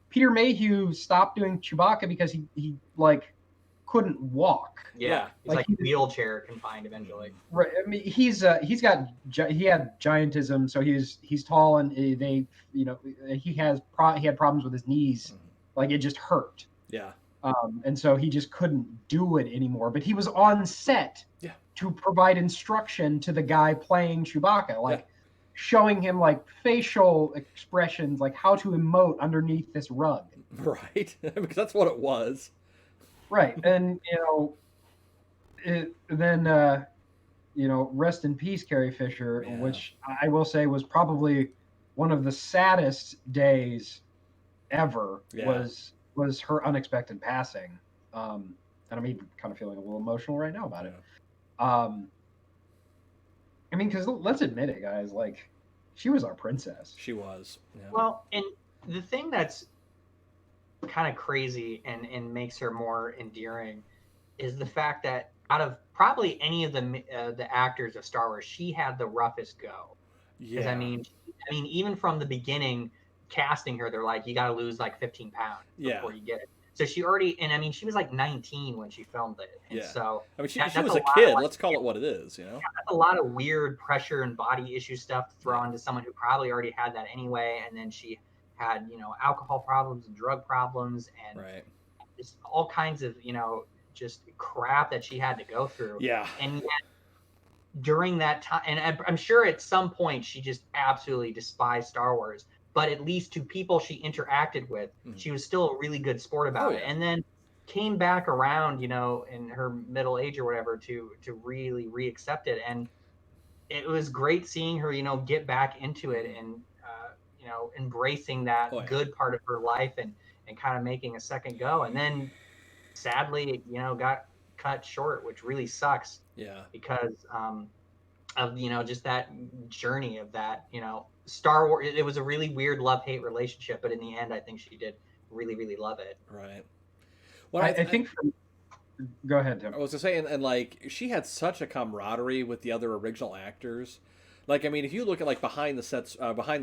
Peter Mayhew stopped doing Chewbacca because he like couldn't walk. Yeah, he's like wheelchair confined eventually. Right. I mean, he had giantism, so he's tall, and they, you know, he had problems with his knees, like it just hurt. Yeah. And so he just couldn't do it anymore. But he was on set to provide instruction to the guy playing Chewbacca, like showing him like facial expressions, like how to emote underneath this rug. Right. Because that's what it was. Right. And you know, then you know, rest in peace, Carrie Fisher, which I will say was probably one of the saddest days ever. Was her unexpected passing, and I'm even kind of feeling a little emotional right now about it. I mean, because let's admit it, guys, like she was our princess. She was. Yeah. Well, and the thing that's kind of crazy and makes her more endearing is the fact that out of probably any of the actors of Star Wars, she had the roughest go. Because I mean, even from the beginning, casting her, they're like, you got to lose like 15 pounds before you get it. So she already, and I mean, she was like 19 when she filmed it. And so I mean, she was a kid. Let's call it what it is, you know? That's a lot of weird pressure and body issue stuff to throw into someone who probably already had that anyway. And then she had, you know, alcohol problems and drug problems and just all kinds of, you know, just crap that she had to go through. Yeah. And yet, during that time, and I'm sure at some point she just absolutely despised Star Wars, but at least to people she interacted with, she was still a really good sport about it. And then came back around, you know, in her middle age or whatever to really reaccept it. And it was great seeing her, you know, get back into it and, you know, embracing that good part of her life and kind of making a second go. And then sadly, you know, got cut short, which really sucks. Yeah. Because of, you know, just that journey of that, you know, Star Wars. It was a really weird love-hate relationship, but in the end, I think she did really, really love it. Right. Well, I think. Go ahead, Tim. I was just saying, and like she had such a camaraderie with the other original actors. Like, I mean, if you look at like behind the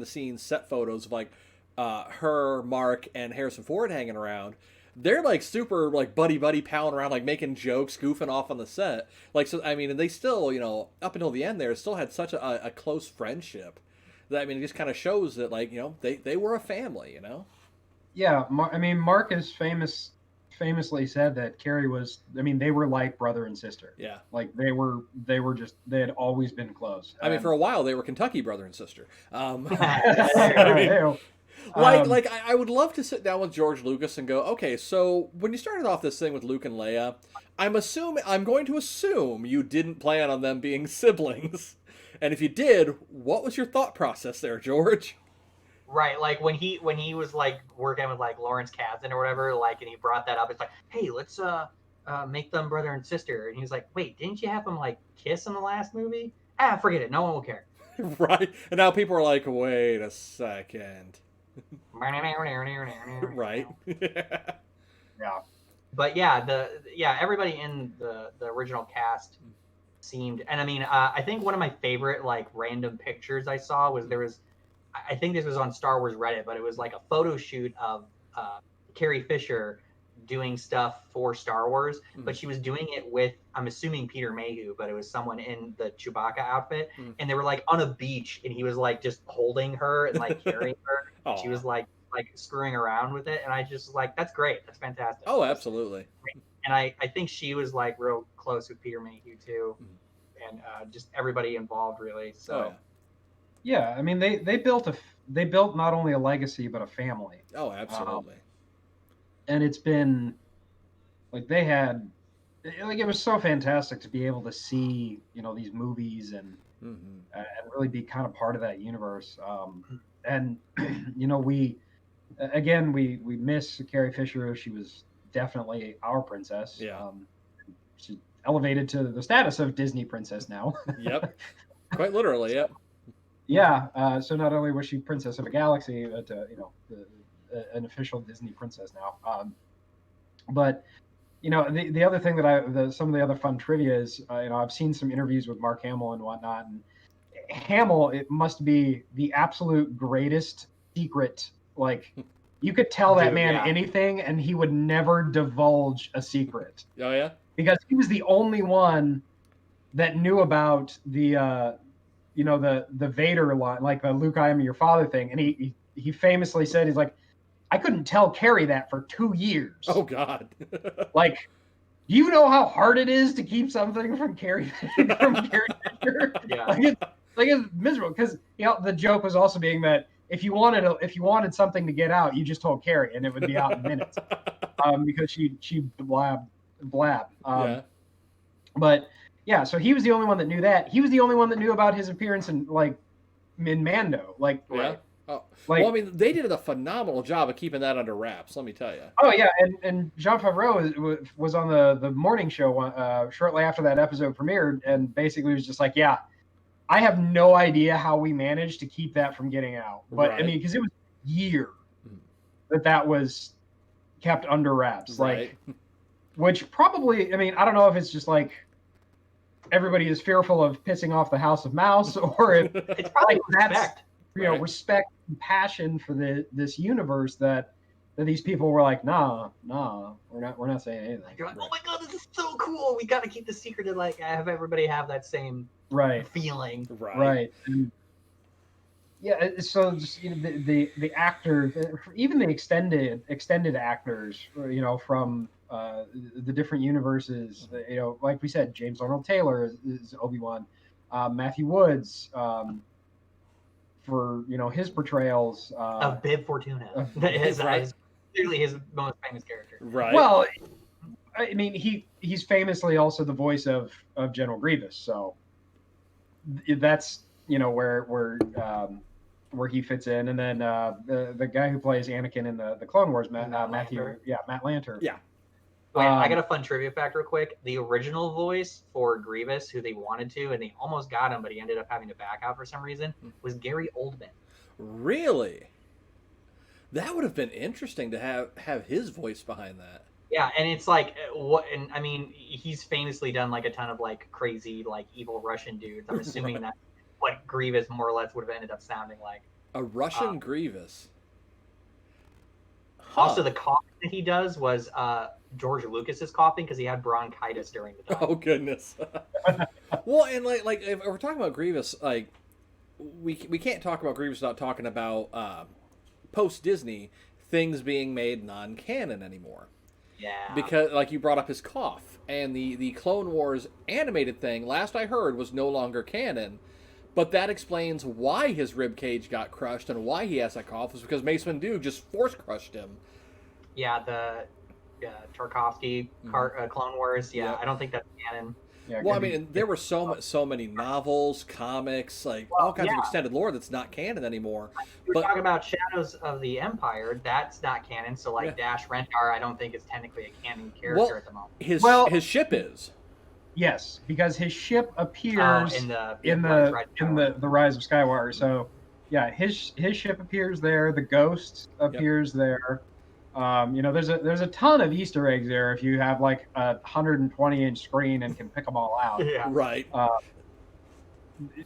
scenes set photos of like her, Mark, and Harrison Ford hanging around, they're like super like buddy palling around, like making jokes, goofing off on the set. Like, so I mean, and they still, you know, up until the end there, still had such a close friendship. That, I mean, it just kind of shows that, like, you know, they were a family, you know. Yeah, I mean, Mark has famously said that Carrie was. I mean, they were like brother and sister. Yeah, like they had always been close. I mean, for a while they were Kentucky brother and sister. I would love to sit down with George Lucas and go, okay, so when you started off this thing with Luke and Leia, I'm going to assume you didn't plan on them being siblings. And if you did, what was your thought process there, George? Right, like when he was like working with like Lawrence Kasdan or whatever, like, and he brought that up, it's like, hey, let's make them brother and sister, and he was like, wait, didn't you have them like kiss in the last movie? Forget it, no one will care. Right, and now people are like, wait a second. Right. Yeah. But yeah, everybody in the original cast seemed, and I mean, I think one of my favorite like random pictures I saw was I think this was on Star Wars Reddit, but it was like a photo shoot of Carrie Fisher doing stuff for Star Wars, but she was doing it with, I'm assuming Peter Mayhew, but it was someone in the Chewbacca outfit, and they were like on a beach, and he was like just holding her and like carrying her. And she was like screwing around with it, and I just was like, that's great, that's fantastic. Oh, absolutely. And I think she was like real close with Peter Mayhew too, and just everybody involved really. So. Yeah, I mean they built not only a legacy but a family. Oh, absolutely. And it's been like they had like it was so fantastic to be able to see, these movies and really be kind of part of that universe. And we miss Carrie Fisher. She was definitely our princess. Yeah. She's elevated to the status of Disney princess now. Yep. Quite literally, yep. Yeah. So not only was she princess of a galaxy, but an official Disney princess now. But the other thing that some of the other fun trivia is, I've seen some interviews with Mark Hamill and whatnot, and Hamill, it must be the absolute greatest secret. Like, you could tell that man anything, and he would never divulge a secret. Oh yeah, because he was the only one that knew about the Vader line, like the Luke, I am your father thing, and he famously said, he's like, I couldn't tell Carrie that for 2 years. Oh God. Like, do you know how hard it is to keep something from Carrie Fisher? Yeah. It's miserable, because the joke was also being that if you wanted something to get out, you just told Carrie and it would be out in minutes, because she blab. Yeah. But yeah, so he was the only one that knew that. He was the only one that knew about his appearance in Mando. Like, Yeah. Oh, well, I mean, they did a phenomenal job of keeping that under wraps. Let me tell you. Oh yeah, and Jon Favreau was on the morning show shortly after that episode premiered, and basically was just like, yeah, I have no idea how we managed to keep that from getting out, but Right. I mean, because it was a year that was kept under wraps, Right. like, which probably, I mean, I don't know if it's just like everybody is fearful of pissing off the House of Mouse, or if It's probably respect. Right. Respect and passion for this universe that these people were like, nah, we're not saying anything. You're like, oh my God, this is so cool. We got to keep the secret and have everybody have that same feeling. Right. And yeah, so just, the actors, even the extended actors, from the different universes, like we said, James Arnold Taylor is Obi-Wan, Matthew Woods, for his portrayals of Bib Fortuna. Is clearly his most famous character. Right. Well, I mean, he's famously also the voice of General Grievous, so that's where he fits in. And then the guy who plays Anakin in the Clone Wars, Matt Lanter. Yeah. Wait, I got a fun trivia fact real quick. The original voice for Grievous, who they wanted to, and they almost got him, but he ended up having to back out for some reason, was Gary Oldman. Really? That would have been interesting to have his voice behind that. Yeah, and it's like what, and I mean, he's famously done like a ton of like crazy, like evil Russian dudes. I'm assuming that's what Grievous more or less would have ended up sounding like. A Russian Grievous. Also, the coughing that he does was George Lucas's coughing because he had bronchitis during the time. Oh goodness. Well, and like if we're talking about Grievous, like we can't talk about Grievous without talking about post Disney things being made non-canon anymore. Yeah. Because like you brought up his cough, and the Clone Wars animated thing, last I heard, was no longer canon. But that explains why his rib cage got crushed and why he has that cough, was because Mace Windu just force crushed him. Yeah, the Tarkovsky Clone Wars. Yeah, Yep. I don't think that's canon. Yeah, Well, I mean, there were so many novels, comics, like all kinds of extended lore that's not canon anymore. We're talking about Shadows of the Empire. That's not canon. So, like, Dash Rendar, I don't think is technically a canon character at the moment. His ship is. Yes, because his ship appears in the Rise of Skywalker. So, yeah, his ship appears there. The Ghost appears there. There's a ton of Easter eggs there if you have like a 120-inch screen and can pick them all out. Yeah. Right.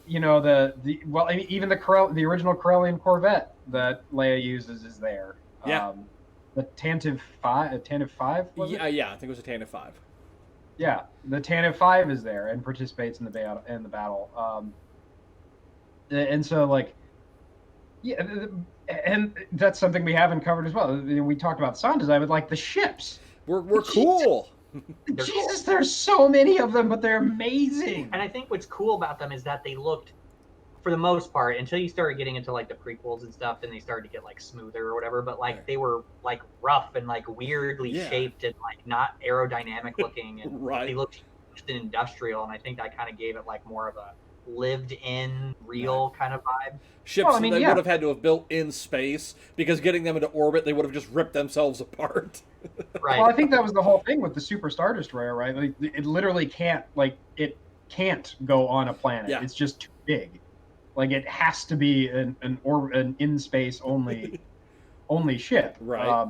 Even the original Corellian Corvette that Leia uses is there. Yeah. The Tantive 5. Was it? Yeah, I think it was a Tantive 5. Yeah, the Tantive 5 is there and participates in the battle. And so like, yeah, and that's something we haven't covered as well. We talked about sound design, but like the ships, we're cool. Jesus, cool. there's so many of them, but they're amazing. And I think what's cool about them is that they looked for the most part, until you started getting into like the prequels and stuff, then they started to get like smoother or whatever. But like they were like rough and like weirdly shaped and like not aerodynamic looking, and they looked used and industrial. And I think that kind of gave it like more of a lived-in, real kind of vibe. Ships they would have had to have built in space, because getting them into orbit, they would have just ripped themselves apart. Right. Well, I think that was the whole thing with the Super Star Destroyer, right? Like, it literally can't go on a planet. Yeah. It's just too big. Like, it has to be an in space only ship. Right.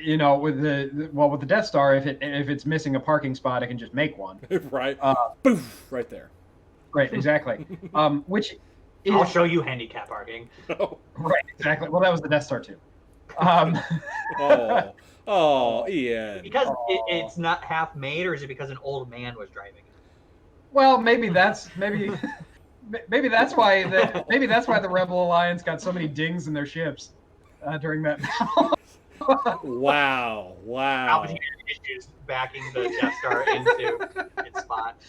You know, with the Death Star, if it's missing a parking spot, it can just make one. Right. Poof, right there. Right. Exactly. Which I'll show you handicap parking. Oh. Right. Exactly. Well, that was the Death Star too. Ian. Because it's not half made, or is it because an old man was driving it? Well, maybe that's why the Rebel Alliance got so many dings in their ships during that battle. Wow. Palpatine issues backing the Death Star into its spot.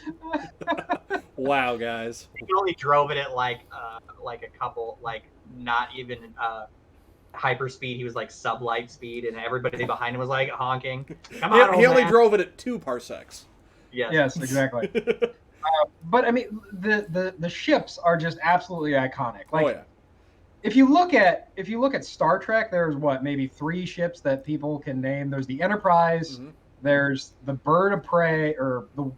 Wow, guys. He only drove it at like a couple, like not even hyper speed. He was like sublight speed, and everybody behind him was like honking. Come on, he only drove it at 2 parsecs. Yes, exactly. But I mean, the ships are just absolutely iconic. Like, if you look at Star Trek, there's maybe 3 ships that people can name. There's the Enterprise. Mm-hmm. There's the Bird of Prey, or the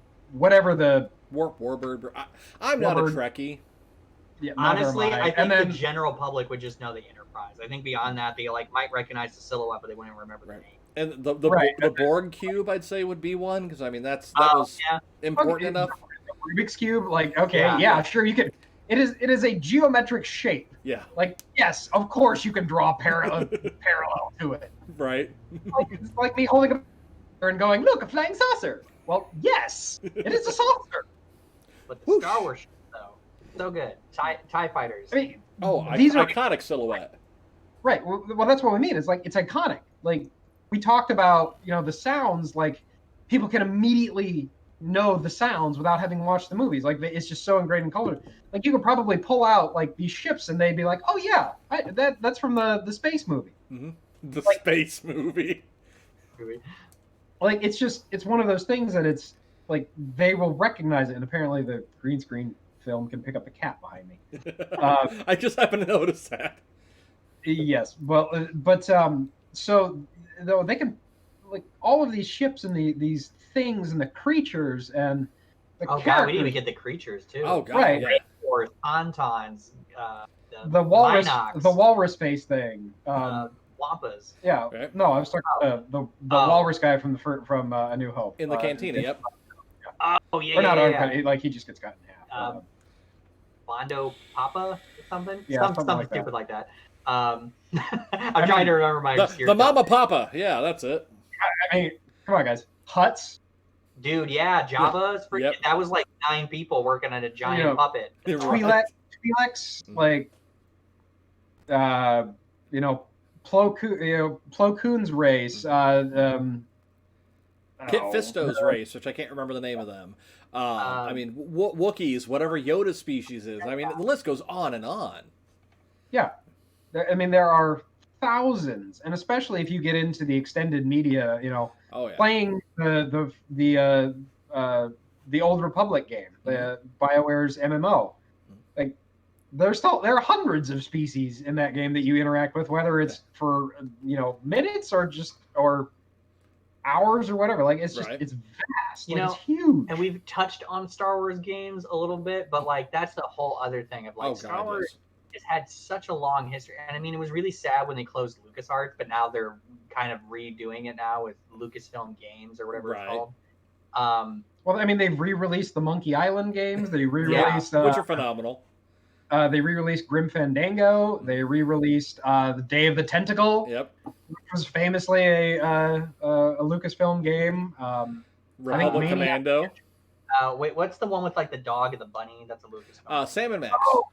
Warbird. I'm not a Trekkie. Yeah, honestly, I think the general public would just know the Enterprise. I think beyond that, they like might recognize the silhouette, but they wouldn't remember the name. And the Borg cube, I'd say, would be one, because I mean that was important enough. Rubik's cube, sure, you can. It is a geometric shape. Yeah. Like, yes, of course you can draw parallel to it. Right. It's like me holding a and going, look, a flying saucer. Well, yes, it is a saucer. But the Star Wars ship, though, so good. TIE fighters. I mean, these are iconic silhouette. Right. Well, that's what we mean. It's like, it's iconic. Like, we talked about, the sounds. Like, people can immediately know the sounds without having watched the movies. Like, it's just so ingrained in culture. Like, you could probably pull out like these ships, and they'd be like, oh yeah, that's from the space movie. Mm-hmm. The space movie. Like, it's one of those things that it's like they will recognize it, and apparently the green screen film can pick up the cat behind me. I just happened to notice that. Yes, well, but so though they can, like, all of these ships and these things and the creatures and the characters. God, we didn't even get the creatures too. Oh God, right? Rancors, Autons, the walrus space thing. Wampas. Yeah. Okay. No, I was talking about the walrus guy from A New Hope. In the cantina, yep. Oh yeah, or not yeah. Like, he just gets cut in half. Mondo Papa or something? Yeah, something stupid like that. I'm trying to remember my the Mama Papa. Yeah, that's it. I mean, come on, guys. Huts. Dude, yeah, Jabba's freaking. Yep. That was like 9 people working on a giant puppet. Twi'leks, like, Plo Koon's race. Kit Fisto's race, which I can't remember the name of them. I mean, Wookiees, whatever Yoda's species is. I mean, the list goes on and on. Yeah. I mean, there are thousands, and especially if you get into the extended media, playing the Old Republic game, the BioWare's MMO. Like, there are hundreds of species in that game that you interact with, whether it's for minutes or hours or whatever. Like, it's just it's vast. It's huge. And we've touched on Star Wars games a little bit, but like that's the whole other thing of like Star Wars has had such a long history. And I mean, it was really sad when they closed LucasArts, but now they're kind of redoing it now with Lucasfilm Games or whatever it's called. Well, I mean, they've re-released the Monkey Island games. They re-released which are phenomenal. They re-released Grim Fandango. They re-released The Day of the Tentacle. Yep. Which was famously a Lucasfilm game. Republic Commando. Wait, what's the one with like the dog and the bunny? That's a Lucasfilm. Sam and Max. Oh.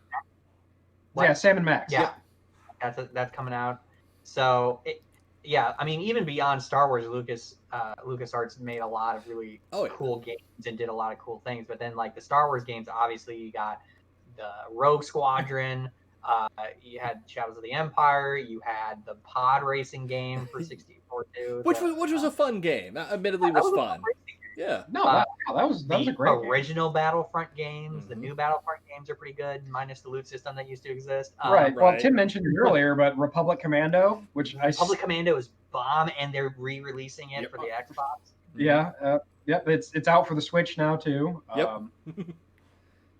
Yeah, Sam and Max. Yeah, that's coming out. So, I mean, even beyond Star Wars, LucasArts made a lot of really cool games and did a lot of cool things. But then, like the Star Wars games, obviously you got the Rogue Squadron. You had Shadows of the Empire. You had the pod racing game for 64 too. Which was a fun game. Admittedly, that was a fun. Yeah. No, that was a great game. Original Battlefront games. The new Battlefront games are pretty good, minus the loot system that used to exist. Right. Well, Tim mentioned it earlier, but Republic Commando, which Republic Commando is bomb, and they're re-releasing it for the Xbox. Yeah. Yep. It's out for the Switch now too. Yep.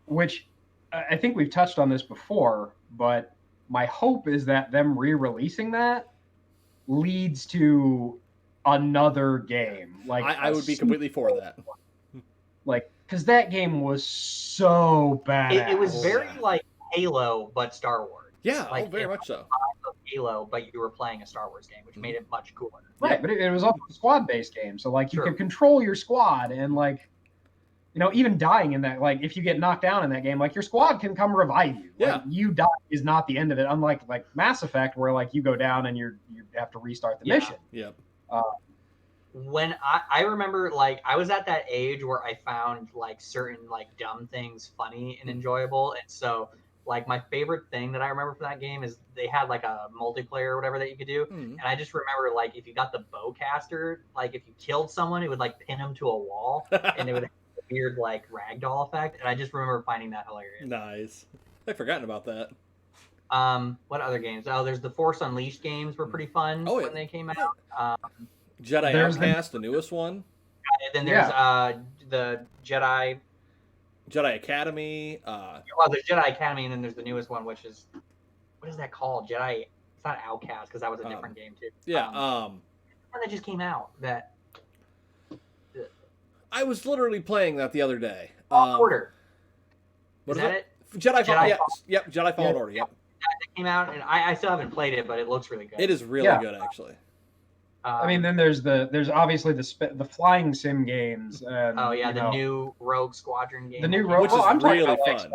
Which I think we've touched on this before, but my hope is that them re-releasing that leads to another game. Like I would be completely for that. Like, because that game was so bad. It was very like Halo, but Star Wars. Yeah, like, very much so. Halo, but you were playing a Star Wars game, which made it much cooler. Right, but it was also a squad-based game, so like you could control your squad and like, you know, even dying in that, like if you get knocked down in that game, like your squad can come revive you. Yeah, like, you die is not the end of it. Unlike like Mass Effect, where like you go down and you have to restart the mission. Yep. When I remember, like I was at that age where I found like certain like dumb things funny and enjoyable, and so like my favorite thing that I remember from that game is they had like a multiplayer or whatever that you could do, and I just remember like if you got the bowcaster, like if you killed someone, it would like pin them to a wall, and it would have a weird like ragdoll effect, and I just remember finding that hilarious. Nice. I'd forgotten about that. What other games? Oh, there's the Force Unleashed games were pretty fun when they came out. Jedi Outcast, the newest one. And then there's the Jedi Academy. Well, there's Jedi Academy, and then there's the newest one, which is what is that called? Jedi. It's not Outcast because that was a different game too. Yeah. One that just came out that. I was literally playing that the other day. Order. What is is that it? Jedi Fallen. Yep. Jedi Fallen Order. Yep. That came out, and I still haven't played it, but it looks really good. It is really good, actually. I mean, then there's obviously the flying sim games. And, the new Rogue Squadron game. The new Rogue, which is I'm really talking about, fun.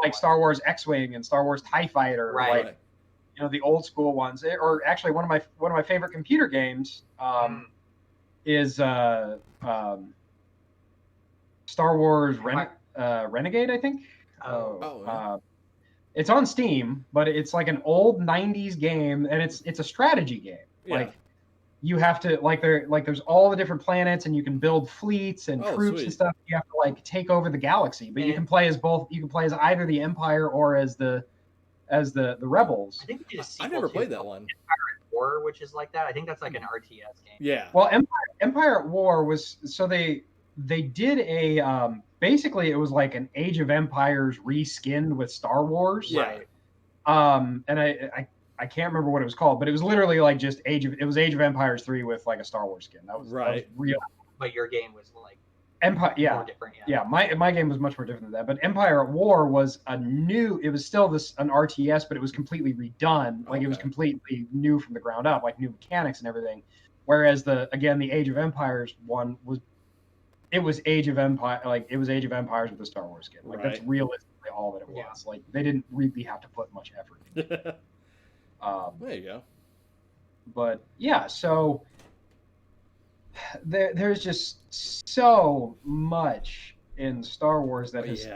like Star Wars X-wing and Star Wars TIE Fighter, right? Like, you know, the old school ones. Or actually, one of my favorite computer games is Star Wars Renegade, I think. It's on Steam, but it's like an old '90s game, and it's a strategy game. Yeah. Like you have to there's all the different planets, and you can build fleets and troops and stuff. You have to like take over the galaxy, but you can play as both. You can play as either the Empire or as the rebels. I think we did a sequel I've never played that one. Empire at War, which is like that. I think that's like an RTS game. Yeah. Well, Empire at War was so they did a basically it was like an Age of Empires reskinned with Star Wars. Yeah. And I can't remember what it was called, but it was literally like just Age of Empires 3 with like a Star Wars skin. That was real. But your game was like Empire, more different. Yeah, my game was much more different than that. But Empire at War was it was still an RTS, but it was completely redone. Like it was completely new from the ground up, like new mechanics and everything. Whereas the Age of Empires one was Age of Empires with a Star Wars skin. Like that's realistically all that it was. Like they didn't really have to put much effort into it. There you go. But yeah, so there's just so much in Star Wars that has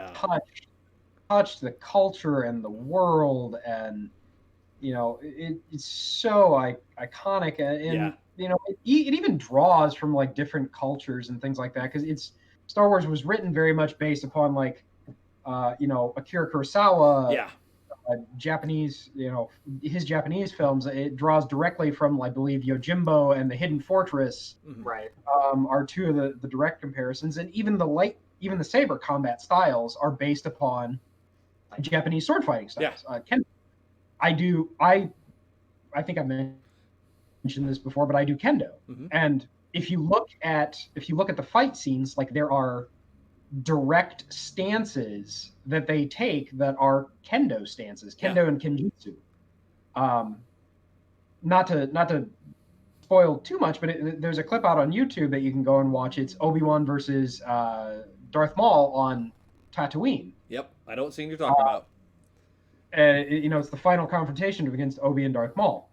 touched the culture and the world, and you know it's so iconic, and you know it even draws from like different cultures and things like that, because Star Wars was written very much based upon like you know Akira Kurosawa. Japanese, you know, his Japanese films. It draws directly from, I believe, Yojimbo and the Hidden Fortress. Right. Are two of the direct comparisons, and even the saber combat styles are based upon Japanese sword fighting styles. Kendo. I think I mentioned this before, but I do kendo, and if you look at the fight scenes, like there are direct stances that they take that are kendo stances, kendo and kenjutsu. Not to spoil too much, but there's a clip out on YouTube that you can go and watch. It's Obi-Wan versus Darth Maul on Tatooine. Yep, I don't see what you're talking about. And you know, it's the final confrontation against Obi and Darth Maul.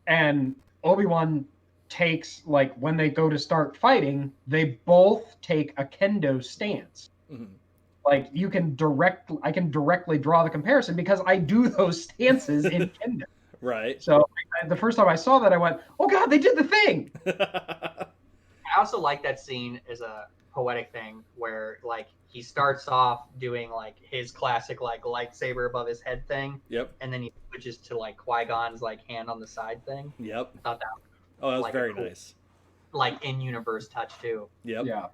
And Obi-Wan takes, like, when they go to start fighting, they both take a kendo stance. Like I can directly draw the comparison because I do those stances in Kingdom. Right. So the first time I saw that, I went, "Oh God, they did the thing!" I also like that scene as a poetic thing where like he starts off doing like his classic like lightsaber above his head thing, Yep. and then he switches to like Qui-Gon's like hand on the side thing. Yep. I thought that Oh, that was like, very cool, nice. like in universe touch too. Yep. Yeah.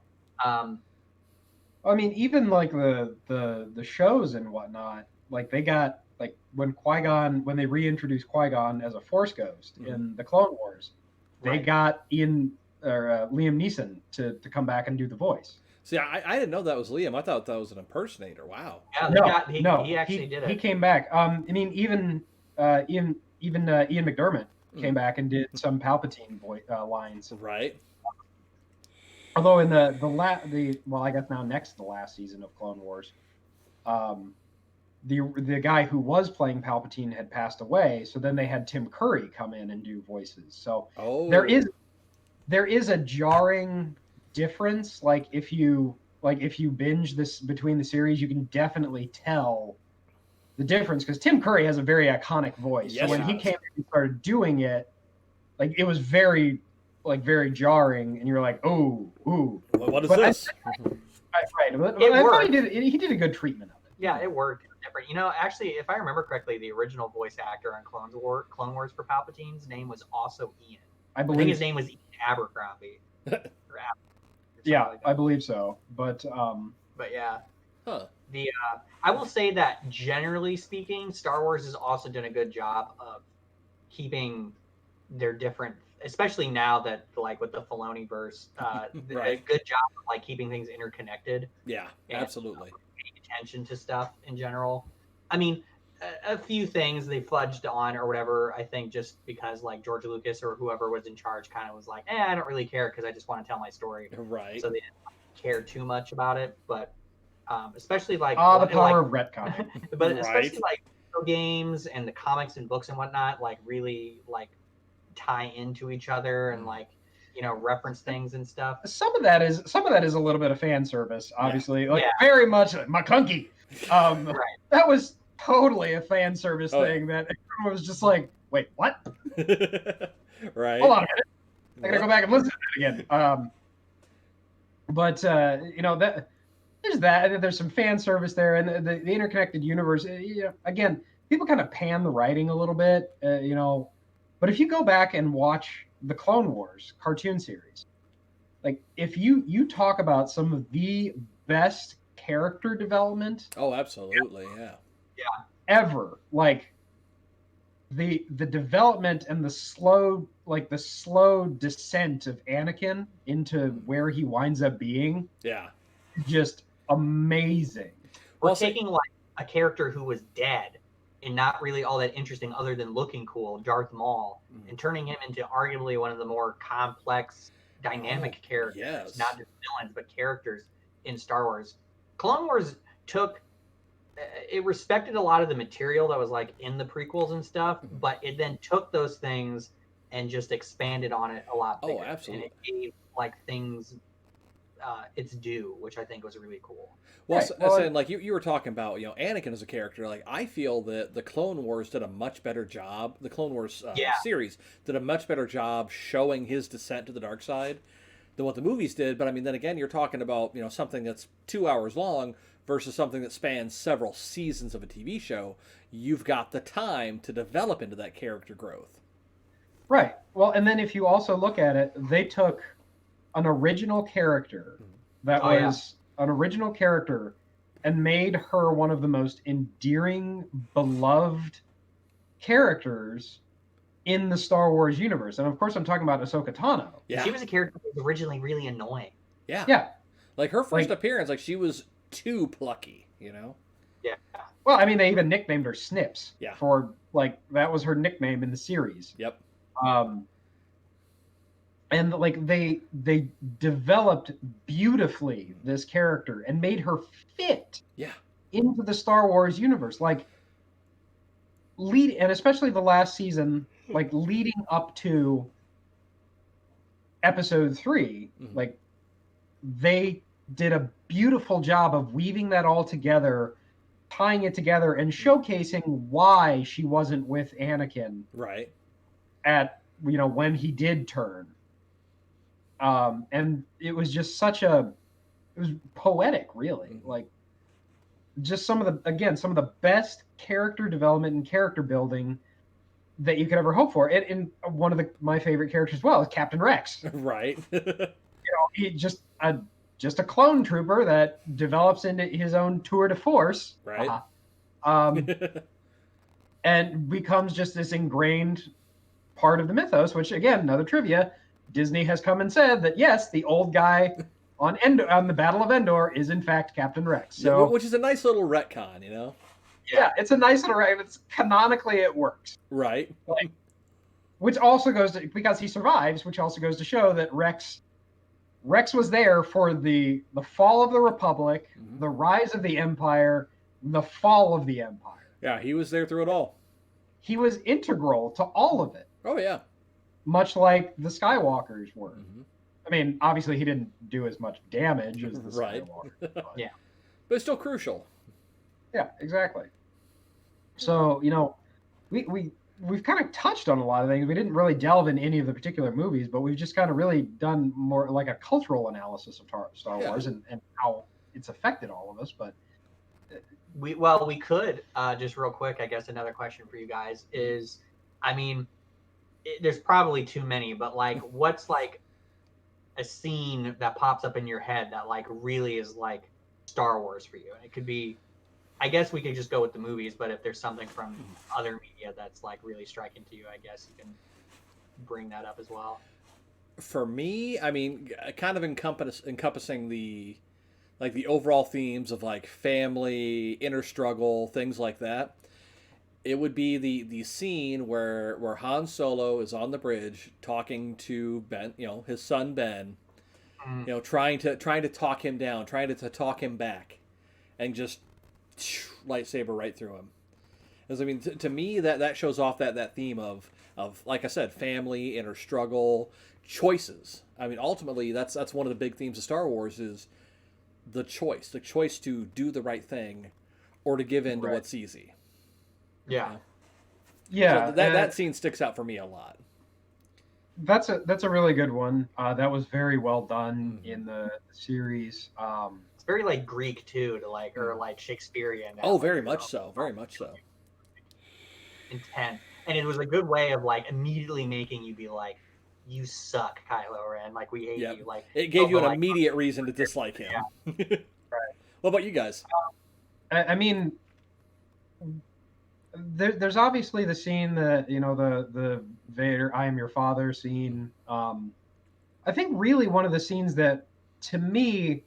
I mean, even like the shows and whatnot, like they got like when they reintroduced Qui-Gon as a Force ghost in the Clone Wars, they got Liam Neeson to come back and do the voice. See, I didn't know that was Liam. I thought that was an impersonator. Wow. Yeah, he actually did it. He came back. I mean, even Ian McDermott came back and did some Palpatine lines. Right. Although in I guess now next to the last season of Clone Wars, the guy who was playing Palpatine had passed away, so then they had Tim Curry come in and do voices. So there is a jarring difference. Like if you binge this between the series, you can definitely tell the difference because Tim Curry has a very iconic voice. Yes, so when he came in and started doing it, like it was very jarring, and you're like, oh, ooh. What is this? Right. I thought he did a good treatment of it. Yeah, it worked. Different. You know, actually, if I remember correctly, the original voice actor on Clone Wars for Palpatine's name was also Ian. I think his name was Ian Abercrombie. Yeah, like I believe so. But yeah. Huh. I will say that generally speaking, Star Wars has also done a good job of keeping their different, especially now that like with the Filoni verse, a good job of like keeping things interconnected. Yeah, absolutely. Paying attention to stuff in general. I mean, a few things they fudged on or whatever. I think just because like George Lucas or whoever was in charge kind of was like, I don't really care because I just want to tell my story. Right. So they didn't care too much about it, but especially like the power of retcon. But especially like video games and the comics and books and whatnot, like really like tie into each other and like reference things and stuff. Some of that is a little bit of fan service, obviously. Very much McCunky. That was totally a fan service thing that everyone was just like, wait, what? Right. Hold on a minute. I gotta go back and listen to it again. But that there's that. There's some fan service there, and the interconnected universe. Again, people kind of pan the writing a little bit, But if you go back and watch the Clone Wars cartoon series, like if you talk about some of the best character development. Oh, absolutely, yeah. Ever, like the development and the slow descent of Anakin into where he winds up being. Yeah. Just amazing. We're taking like a character who was dead and not really all that interesting other than looking cool, Darth Maul, and turning him into arguably one of the more complex, dynamic characters. Yes. Not just villains, but characters in Star Wars. Clone Wars it respected a lot of the material that was like in the prequels and stuff, but it then took those things and just expanded on it a lot bigger. Oh, absolutely. And it gave like things its due, which I think was really cool. Well, saying like you were talking about, Anakin as a character. Like I feel that the Clone Wars did a much better job. The Clone Wars series did a much better job showing his descent to the dark side than what the movies did. But I mean, then again, you're talking about something that's 2 hours long versus something that spans several seasons of a TV show. You've got the time to develop into that character growth. Right. Well, and then if you also look at it, they took an original character that was an original character and made her one of the most endearing, beloved characters in the Star Wars universe. And of course, I'm talking about Ahsoka Tano. Yeah. She was a character that was originally really annoying. Yeah. Yeah. Like her first appearance, like she was too plucky, Yeah. Well, I mean, they even nicknamed her Snips. Yeah. For like that was her nickname in the series. Yep. And like they developed beautifully this character and made her fit into the Star Wars universe. Like and especially the last season, like leading up to episode 3, like they did a beautiful job of weaving that all together, tying it together, and showcasing why she wasn't with Anakin Right. at when he did turn. And it was just it was poetic, really. Mhm. Like, just some of the best character development and character building that you could ever hope for. And one of my favorite characters as well is Captain Rex. Right. He just a clone trooper that develops into his own tour de force. Right. And becomes just this ingrained part of the mythos, which, again, another trivia, Disney has come and said that, yes, the old guy on the Battle of Endor is, in fact, Captain Rex. So, which is a nice little retcon, Yeah, it's a nice little right. It's canonically it works. Right. Which also goes to, because he survives, which also goes to show that Rex was there for the fall of the Republic, Mhm. the rise of the Empire, the fall of the Empire. Yeah, he was there through it all. He was integral to all of it. Oh yeah. Much like the Skywalkers were. Mm-hmm. I mean, obviously he didn't do as much damage as the Right. Skywalkers. But, Yeah. But it's still crucial. Yeah, exactly. So, we've kind of touched on a lot of things. We didn't really delve in any of the particular movies, but we've just kind of really done more like a cultural analysis of Star Wars and how it's affected all of us. But we could just real quick. I guess another question for you guys is, I mean, there's probably too many, but like, what's like a scene that pops up in your head that like really is like Star Wars for you? And it could be, I guess we could just go with the movies, but if there's something from other media that's like really striking to you, I guess you can bring that up as well. For me, I mean, kind of encompassing the overall themes of like family, inner struggle, things like that. It would be the scene where Han Solo is on the bridge talking to Ben, his son Ben, trying to talk him down, trying to talk him back, and just lightsaber right through him. Because I mean, to me, that shows off that theme of like I said, family, inner struggle, choices. I mean, ultimately, that's one of the big themes of Star Wars is the choice to do the right thing, or to give in to what's easy. Yeah. Yeah, so that scene sticks out for me a lot. That's a really good one. That was very well done in the series. It's very like Greek too, to like, or like Shakespearean. Oh, very much so. Very much so. Intense. And it was a good way of like immediately making you be like, you suck, Kylo Ren. Like, we hate you. Like, it gave you an immediate reason to dislike him. Yeah. Right. What about you guys? I mean, there's obviously the scene that the Vader "I am your father" scene. I think really one of the scenes that, to me,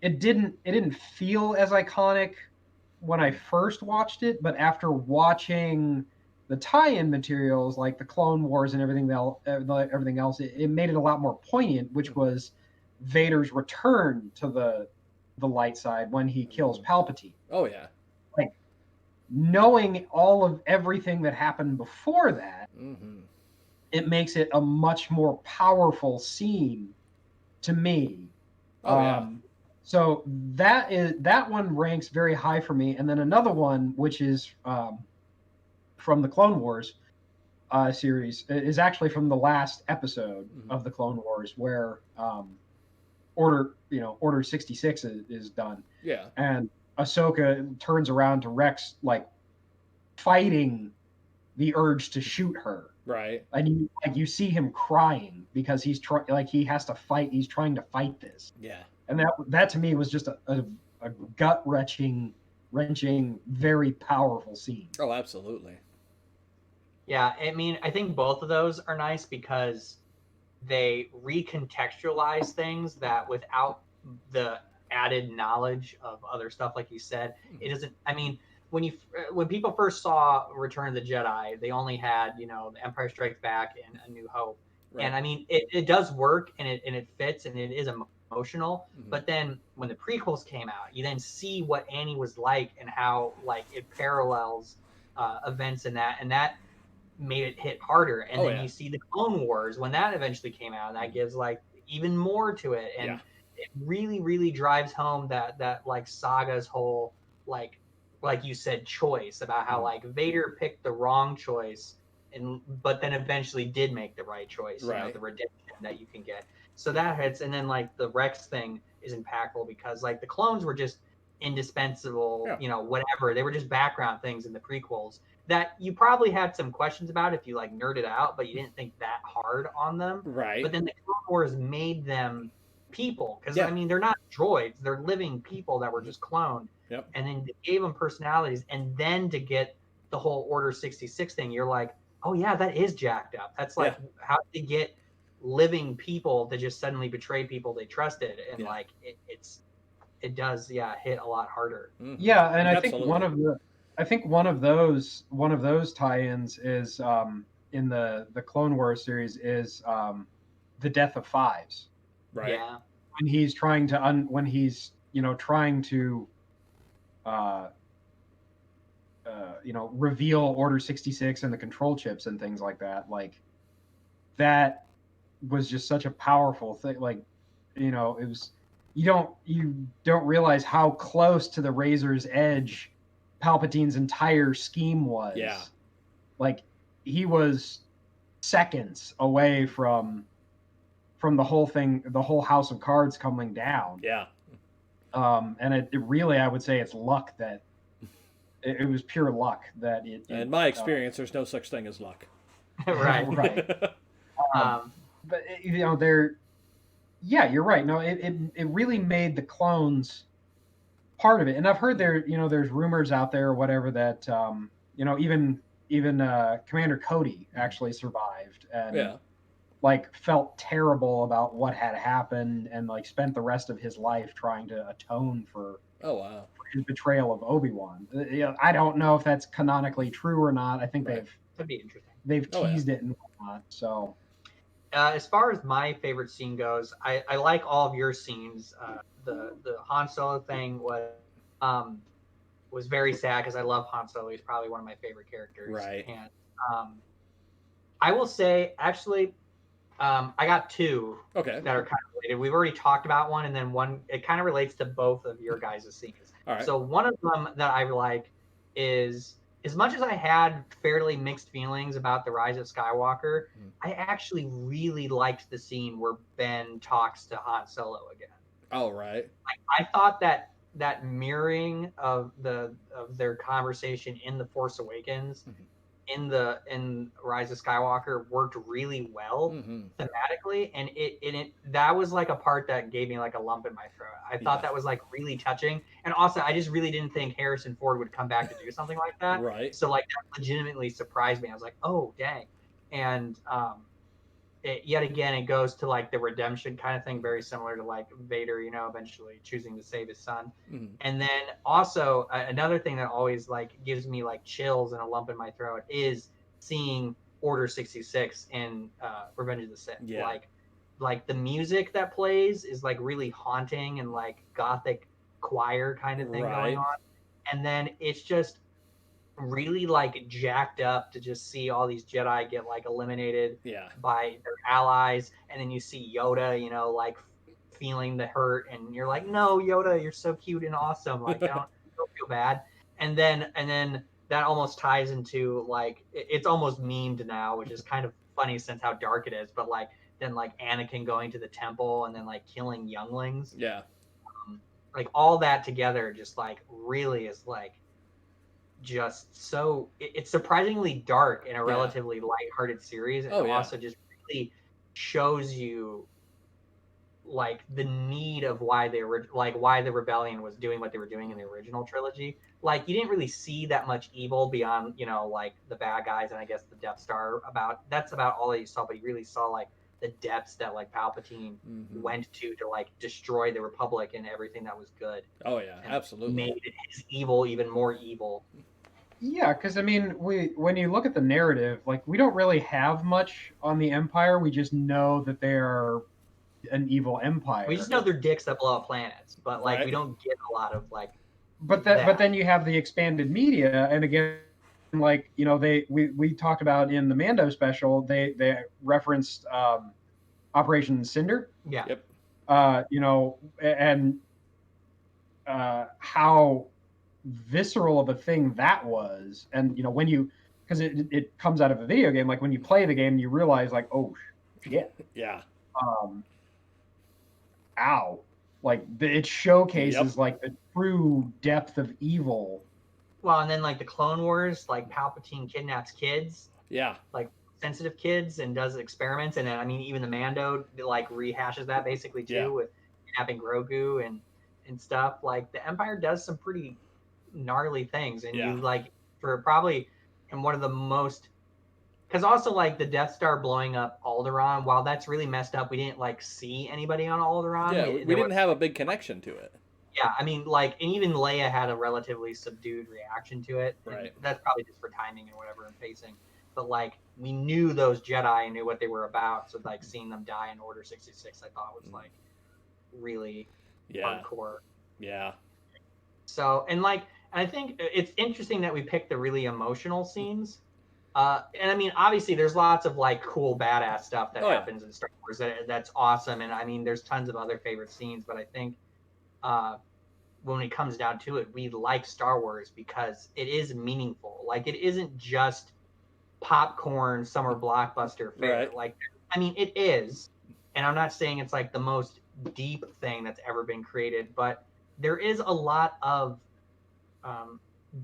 it didn't feel as iconic when I first watched it, but after watching the tie-in materials like the Clone Wars and everything else, it made it a lot more poignant, which was Vader's return to the light side when he kills Palpatine. Oh yeah. Like, knowing all of everything that happened before that, it makes it a much more powerful scene to me. Oh yeah. So that one ranks very high for me. And then another one, which is from the Clone Wars series, is actually from the last episode of the Clone Wars, where Order 66 is done. Yeah. And Ahsoka turns around to Rex, like, fighting the urge to shoot her. Right. And you see him crying because he has to fight. He's trying to fight this. Yeah. And that to me was just a gut wrenching, very powerful scene. Oh, absolutely. Yeah, I mean, I think both of those are nice because they recontextualize things that without the added knowledge of other stuff, like you said, it doesn't. I mean, when people first saw Return of the Jedi, they only had The Empire Strikes Back and A New Hope, and I mean, it does work and it fits and it is emotional. But then when the prequels came out, you then see what Annie was like and how like it parallels events in that, and that made it hit harder. And you see the Clone Wars when that eventually came out, and that gives like even more to it. And it really, really drives home that like Saga's whole like you said, choice about how like Vader picked the wrong choice, but then eventually did make the right choice. You know, the redemption that you can get. So that hits, and then like the Rex thing is impactful because like the clones were just indispensable. You know, whatever, they were just background things in the prequels that you probably had some questions about if you like nerded out, but you didn't think that hard on them. Right. But then the Clone Wars made them people, because I mean they're not droids, they're living people that were just cloned. And then they gave them personalities, and then to get the whole Order 66 thing, you're like, oh yeah, that is jacked up. That's like how did they get living people to just suddenly betray people they trusted, and like it does hit a lot harder. Yeah, and I think one of those tie-ins is in the Clone Wars series is the death of Fives. Right. Yeah. When he's trying to trying to reveal Order 66 and the control chips and things like that. Like that was just such a powerful thing. Like, it was, you don't realize how close to the razor's edge Palpatine's entire scheme was. Yeah. Like he was seconds away from the whole thing, the whole house of cards coming down. Yeah. And it really, I would say it's luck that it was pure luck that it. In my experience, there's no such thing as luck. Right. But you're right. No, it really made the clones part of it. And I've heard there's rumors out there or whatever that even Commander Cody actually survived and like felt terrible about what had happened and like spent the rest of his life trying to atone for his betrayal of Obi-Wan. I don't know if that's canonically true or not. I think that'd be interesting. They've teased it and whatnot. So as far as my favorite scene goes, I like all of your scenes. The Han Solo thing was very sad because I love Han Solo. He's probably one of my favorite characters. Right. And I will say, actually, I got two that are kind of related. We've already talked about one, and then one, it kind of relates to both of your guys' scenes. All right. So one of them that I like is, as much as I had fairly mixed feelings about The Rise of Skywalker, I actually really liked the scene where Ben talks to Han Solo again. Oh, right. I thought that mirroring of their conversation in The Force Awakens in Rise of Skywalker worked really well thematically, and it that was like a part that gave me like a lump in my throat. I thought that was like really touching, and also I just really didn't think Harrison Ford would come back to do something like that. Right. So like that legitimately surprised me. I was like, oh dang, and yet again it goes to like the redemption kind of thing, very similar to like Vader, eventually choosing to save his son. And then also another thing that always like gives me like chills and a lump in my throat is seeing Order 66 in Revenge of the Sith. Like the music that plays is like really haunting and like gothic choir kind of thing going on, and then it's just really like jacked up to just see all these Jedi get like eliminated by their allies, and then you see Yoda, like feeling the hurt, and you're like, no, Yoda, you're so cute and awesome, like don't feel bad. And then that almost ties into like it's almost memed now, which is kind of funny since how dark it is, but like then like Anakin going to the temple and then like killing younglings, like all that together just like really is like just so it's surprisingly dark in a relatively lighthearted series, and also just really shows you like the need of why the rebellion was doing what they were doing in the original trilogy. Like you didn't really see that much evil beyond like the bad guys and I guess the Death Star. That's about all that you saw, but you really saw like the depths that like Palpatine went to like destroy the Republic and everything that was good. Oh yeah, and absolutely. Made his evil even more evil. Yeah, because I mean, when you look at the narrative, like we don't really have much on the Empire. We just know that they are an evil empire. We just know they're dicks that blow up planets, but like we don't get a lot of like. But then you have the expanded media, and again, like we talked about in the Mando special, they referenced Operation Cinder. Yeah. Yep. You know, and how visceral of a thing that was. And you know, when you, because it comes out of a video game, like when you play the game, you realize like, oh shit, Yeah. um, ow, like it showcases Yep. like the true depth of evil. Well, and then like the Clone Wars, like Palpatine kidnaps kids, Yeah. like sensitive kids, and does experiments. And then, I mean, even the Mando like rehashes that basically Yeah. too, with kidnapping Grogu and stuff. Like the Empire does some pretty gnarly things, and Yeah. you like for probably and one of the most, because also like the Death Star blowing up Alderaan, while that's really messed up, we didn't like see anybody on Alderaan. Yeah. We There was, didn't have a big connection to it. yeah, I mean, like, and even Leia had a relatively subdued reaction to it. And Right. that's probably just for timing and whatever and pacing. But like, we knew those Jedi and knew what they were about. So like, seeing them die in Order 66, I thought was like really Yeah. hardcore. Yeah. So, and like, I think it's interesting that we picked the really emotional scenes. And I mean, obviously, there's lots of like cool, badass stuff that happens in Star Wars that's awesome. And I mean, there's tons of other favorite scenes, but I think when it comes down to it, we like Star Wars because it is meaningful. Like, it isn't just popcorn summer blockbuster fare. Right. Like, I mean, it is, and I'm not saying it's like the most deep thing that's ever been created, but there is a lot of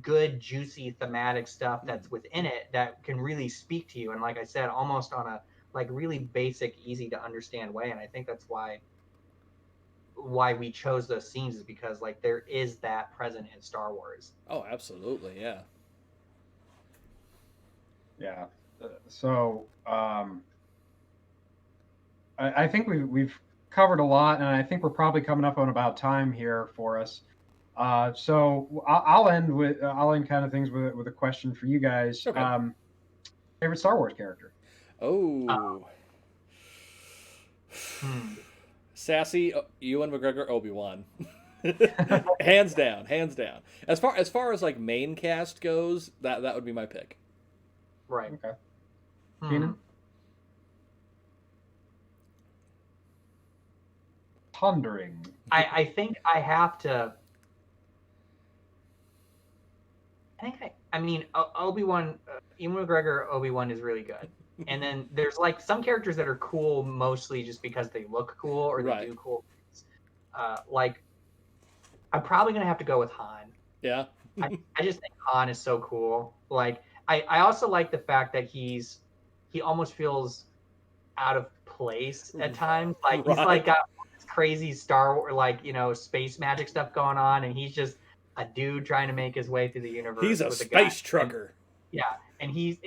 good, juicy, thematic stuff that's within it that can really speak to you. And like I said, almost on a like really basic, easy to understand way. And I think that's why we chose those scenes, is because like there is that present in Star Wars. Oh, absolutely. Yeah. Yeah. So I think we've covered a lot, and I think we're probably coming up on about time here for us. So I'll end kind of things with a question for you guys. Okay. Favorite Star Wars character? Oh. Sassy Ewan McGregor Obi-Wan. Hands down, hands down. As far as like main cast goes, that would be my pick. Right. Okay. Keenan? Pondering. I think I have to. I mean, Obi-Wan, Ewan McGregor Obi-Wan is really good. And then there's like some characters that are cool mostly just because they look cool or they do cool things. Like, I'm probably gonna have to go with Han. Yeah. I just think Han is so cool. Like, I also like the fact that he almost feels out of place at times. Like, he's like got this crazy Star Wars, like, you know, space magic stuff going on, and he's just a dude trying to make his way through the universe. He's a with space trucker. Yeah, and he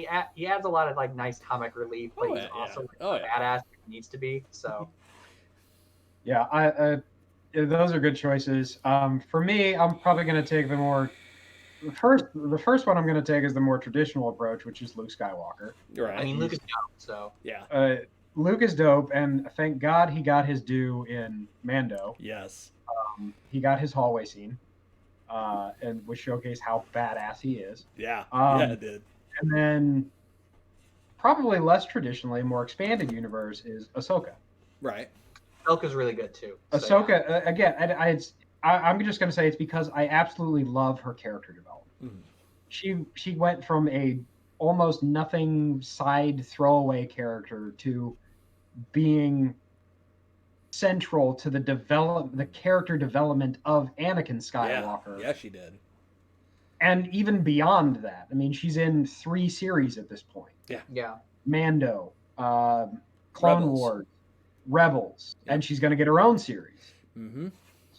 adds a lot of like nice comic relief, but he's also badass if he needs to be. So yeah, those are good choices. For me, I'm probably going to take the first one I'm going to take is the more traditional approach, which is Luke Skywalker. Right. I mean, Luke is dope, so yeah. Luke is dope, and thank God he got his due in Mando. Yes. He got his hallway scene. And which showcased how badass he is. Yeah, yeah, it did. And then, probably less traditionally, more expanded universe is Ahsoka. Right. Ahsoka's really good too. So, Ahsoka, again, I'm just going to say it's because I absolutely love her character development. Mm-hmm. She went from a almost nothing side throwaway character to being central to the character development of Anakin Skywalker. Yeah, she did. And even beyond that, I mean, she's in 3 series at this point. Yeah. Mando, Clone Wars, Rebels, and she's going to get her own series. Mm-hmm.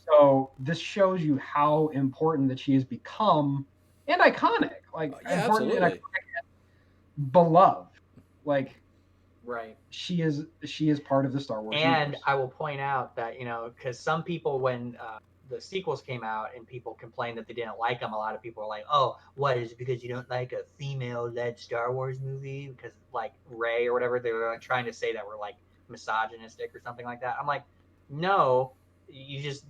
So this shows you how important that she has become, and iconic, like important and iconic, beloved, like. Right. She is part of the Star Wars and universe. I will point out that, you know, because some people, when the sequels came out and people complained that they didn't like them, a lot of people were like, oh, what, is it because you don't like a female-led Star Wars movie? Because, like, Rey or whatever, they were trying to say that we're, like, misogynistic or something like that. I'm like, no, you just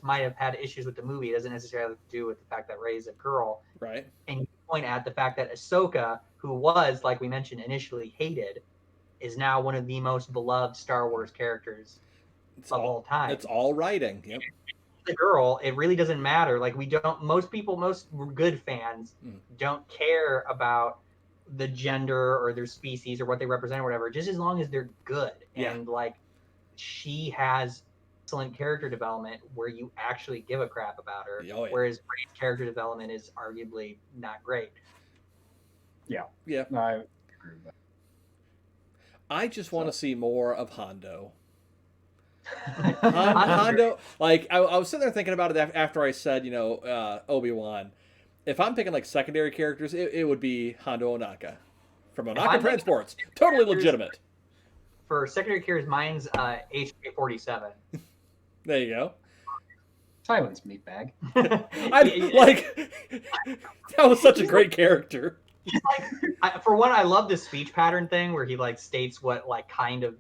might have had issues with the movie. It doesn't necessarily have to do with the fact that Rey's a girl. Right. And you point at the fact that Ahsoka, who was, like we mentioned, initially hated, is now one of the most beloved Star Wars characters of all time. It's all writing. Yep. The girl, it really doesn't matter. Like most good fans don't care about the gender or their species or what they represent or whatever, just as long as they're good. Yeah. And like, she has excellent character development where you actually give a crap about her. Oh, yeah. Whereas Rey's character development is arguably not great. Yeah. Yeah. No, I agree with that. I just want to see more of Hondo. Hondo, like I was sitting there thinking about it after I said, Obi-Wan. If I'm picking like secondary characters, it would be Hondo Ohnaka from Ohnaka Transports. Totally legitimate. For secondary characters, mine's HK-47. There you go. Silence, meatbag. That was such a great character. For one, I love this speech pattern thing where he like states what like kind of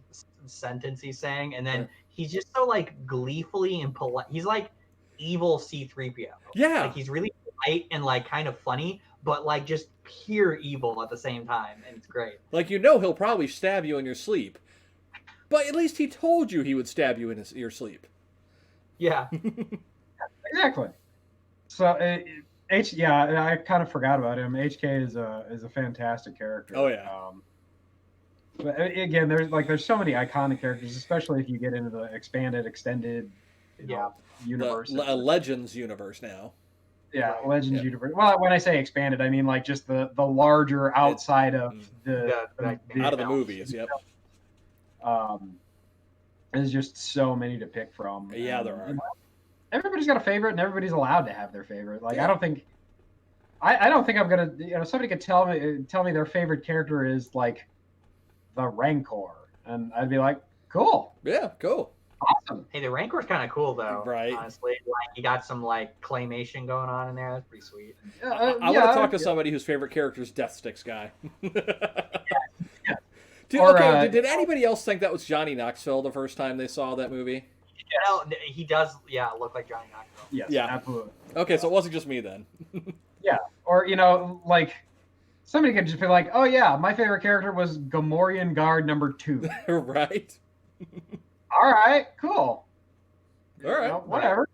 sentence he's saying, and then he's just so like gleefully and polite. He's like evil C-3PO. Yeah, like he's really polite and like kind of funny, but like just pure evil at the same time, and it's great. Like he'll probably stab you in your sleep, but at least he told you he would stab you in your sleep. Yeah, exactly. So I kind of forgot about him. HK is a fantastic character. Oh yeah. But again, there's so many iconic characters, especially if you get into the extended universe. The Legends universe now. Yeah, Legends universe. Well, when I say expanded, I mean like just the larger outside of out of the movies. Yep. There's just so many to pick from. Yeah, there are. Everybody's got a favorite, and everybody's allowed to have their favorite. Like I don't think I'm gonna. Somebody could tell me their favorite character is like the Rancor, and I'd be like, cool. Yeah, cool. Awesome. Hey, the Rancor's kind of cool though. Right. Honestly, like you got some like claymation going on in there. That's pretty sweet. I want to talk to somebody whose favorite character is Death Sticks guy. Did anybody else think that was Johnny Knoxville the first time they saw that movie? He does. Yeah, look like Johnny Knoxville. Yes. Yeah. Absolutely. Okay, so it wasn't just me then. Yeah. Or like somebody could just be like, "Oh yeah, my favorite character was Gamorrean Guard number 2." Right. All right. Cool. All right. Whatever.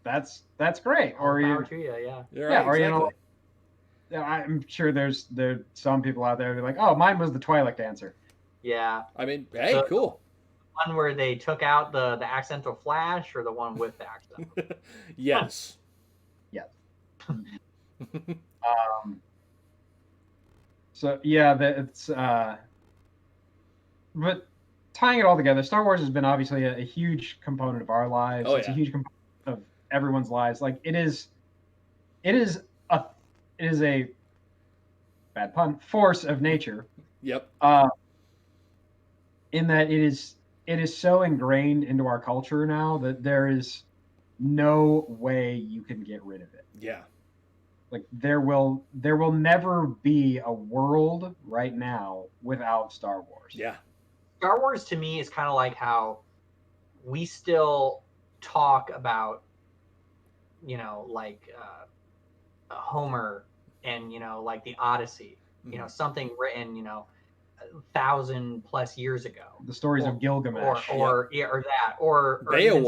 That's great. Or Power to you, yeah. You're right, or I'm sure there's some people out there who are like, "Oh, mine was the Twi'lek Dancer." Yeah. I mean, hey, cool. One where they took out the accidental flash, or the one with the accent? Yes. Yes. So yeah, it's but tying it all together, Star Wars has been obviously a huge component of our lives. It's a huge component of everyone's lives. Like it is a bad pun, force of nature. Yep. In that it is so ingrained into our culture now that there is no way you can get rid of it. Yeah. Like there will never be a world right now without Star Wars. Yeah. Star Wars to me is kind of like how we still talk about, like Homer and, like the Odyssey, something written, 1,000+ years ago. The stories of Gilgamesh. Or even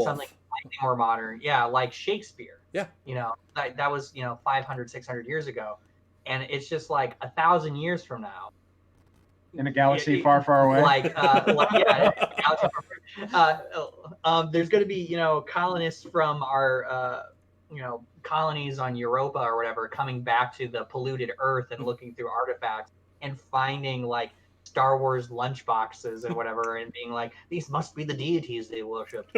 something slightly more modern. Yeah, like Shakespeare. Yeah. That was, 500, 600 years ago. And it's just like 1,000 years from now. In a galaxy far, far away. There's going to be, colonists from our, colonies on Europa or whatever coming back to the polluted Earth and looking through artifacts and finding like Star Wars lunchboxes and whatever and being like, these must be the deities they worshipped.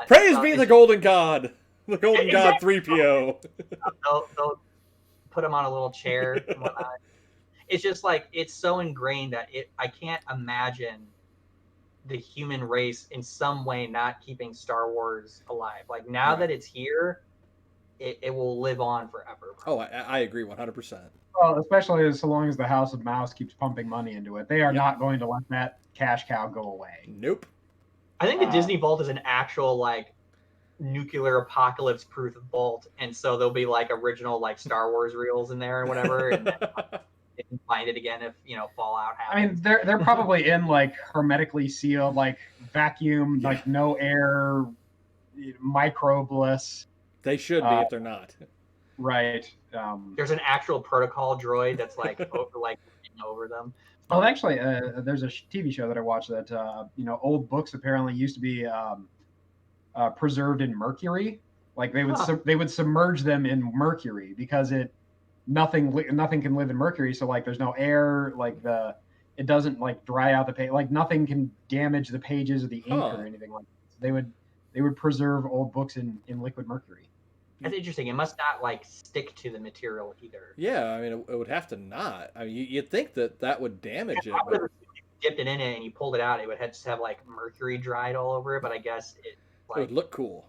Praise be the Golden God. The Golden God 3PO. They'll put him on a little chair and whatnot. It's just like, it's so ingrained that I can't imagine the human race in some way not keeping Star Wars alive. Like now that it's here, it will live on forever. Oh, I agree 100%. Well, especially so long as the House of Mouse keeps pumping money into it. They are not going to let that cash cow go away. Nope. I think the Disney Vault is an actual like nuclear apocalypse proof vault, and so there'll be like original like Star Wars reels in there and whatever. And they can find it again if Fallout I happens. mean, they're probably in like hermetically sealed, like vacuum, like no air, microbless. They should be if they're not. Right. There's an actual protocol droid that's like over them. Oh, actually, there's a TV show that I watched that old books apparently used to be preserved in mercury. Like they would submerge them in mercury because nothing can live in mercury. So like there's no air. Like it doesn't like dry out the page. Like nothing can damage the pages of the ink or anything like that. So they would preserve old books in liquid mercury. That's interesting. It must not like stick to the material either. Yeah, I mean, it would have to not. I mean, you'd think that would damage it. But... If you dipped it in it and you pulled it out, it would just have like mercury dried all over it. But I guess it would look cool.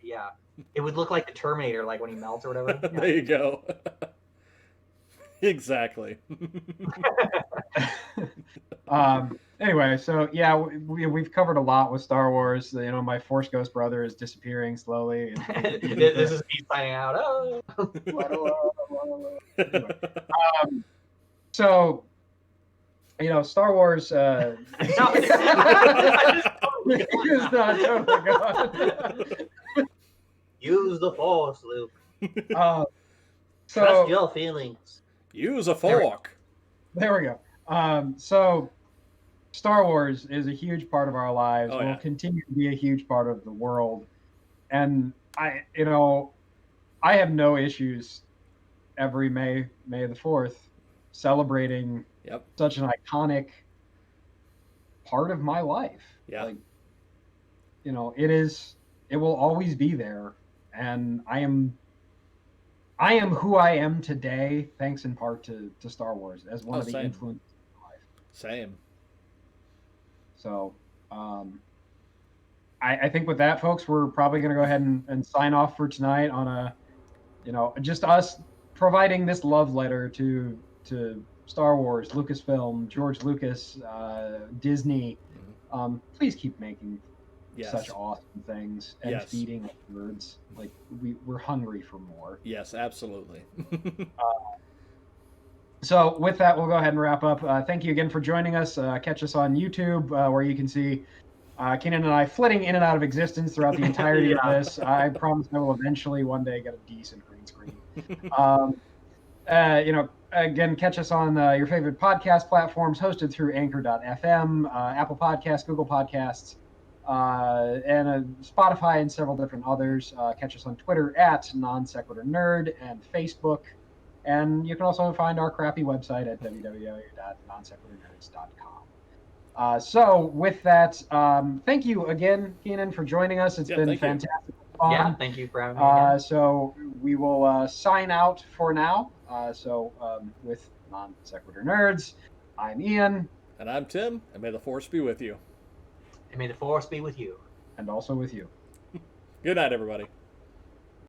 Yeah, it would look like the Terminator, like when he melts or whatever. Yeah. There you go. Exactly. Anyway, so yeah, we've covered a lot with Star Wars. My Force Ghost brother is disappearing slowly. This is me signing out. Oh. Anyway, so Star Wars. No, it's not totally gone. Use the Force, Luke. So trust your feelings. Use a fork. There we go. So Star Wars is a huge part of our lives. Oh, will continue to be a huge part of the world. And I have no issues every May the 4th celebrating such an iconic part of my life. Yeah. Like, it will always be there. And I am who I am today, thanks in part to Star Wars as one of the influences in my life. Same. So, I think with that, folks, we're probably going to go ahead and sign off for tonight on just us providing this love letter to Star Wars, Lucasfilm, George Lucas, Disney. Please keep making such awesome things and feeding us words. Like we're hungry for more. Yes, absolutely. So with that, we'll go ahead and wrap up. Thank you again for joining us. Catch us on YouTube, where you can see Keenan and I flitting in and out of existence throughout the entirety of this. I promise I will eventually one day get a decent green screen. Again, catch us on your favorite podcast platforms hosted through Anchor.fm, Apple Podcasts, Google Podcasts, and Spotify and several different others. Catch us on Twitter at NonSequiturNerd and Facebook. And you can also find our crappy website at www.nonsequiturnerds.com. So with that, thank you again, Keenan, for joining us. It's been fantastic fun. Yeah, thank you for having me again. So we will sign out for now. With Non Sequitur Nerds, I'm Ian. And I'm Tim, and may the Force be with you. And may the Force be with you. And also with you. Good night, everybody.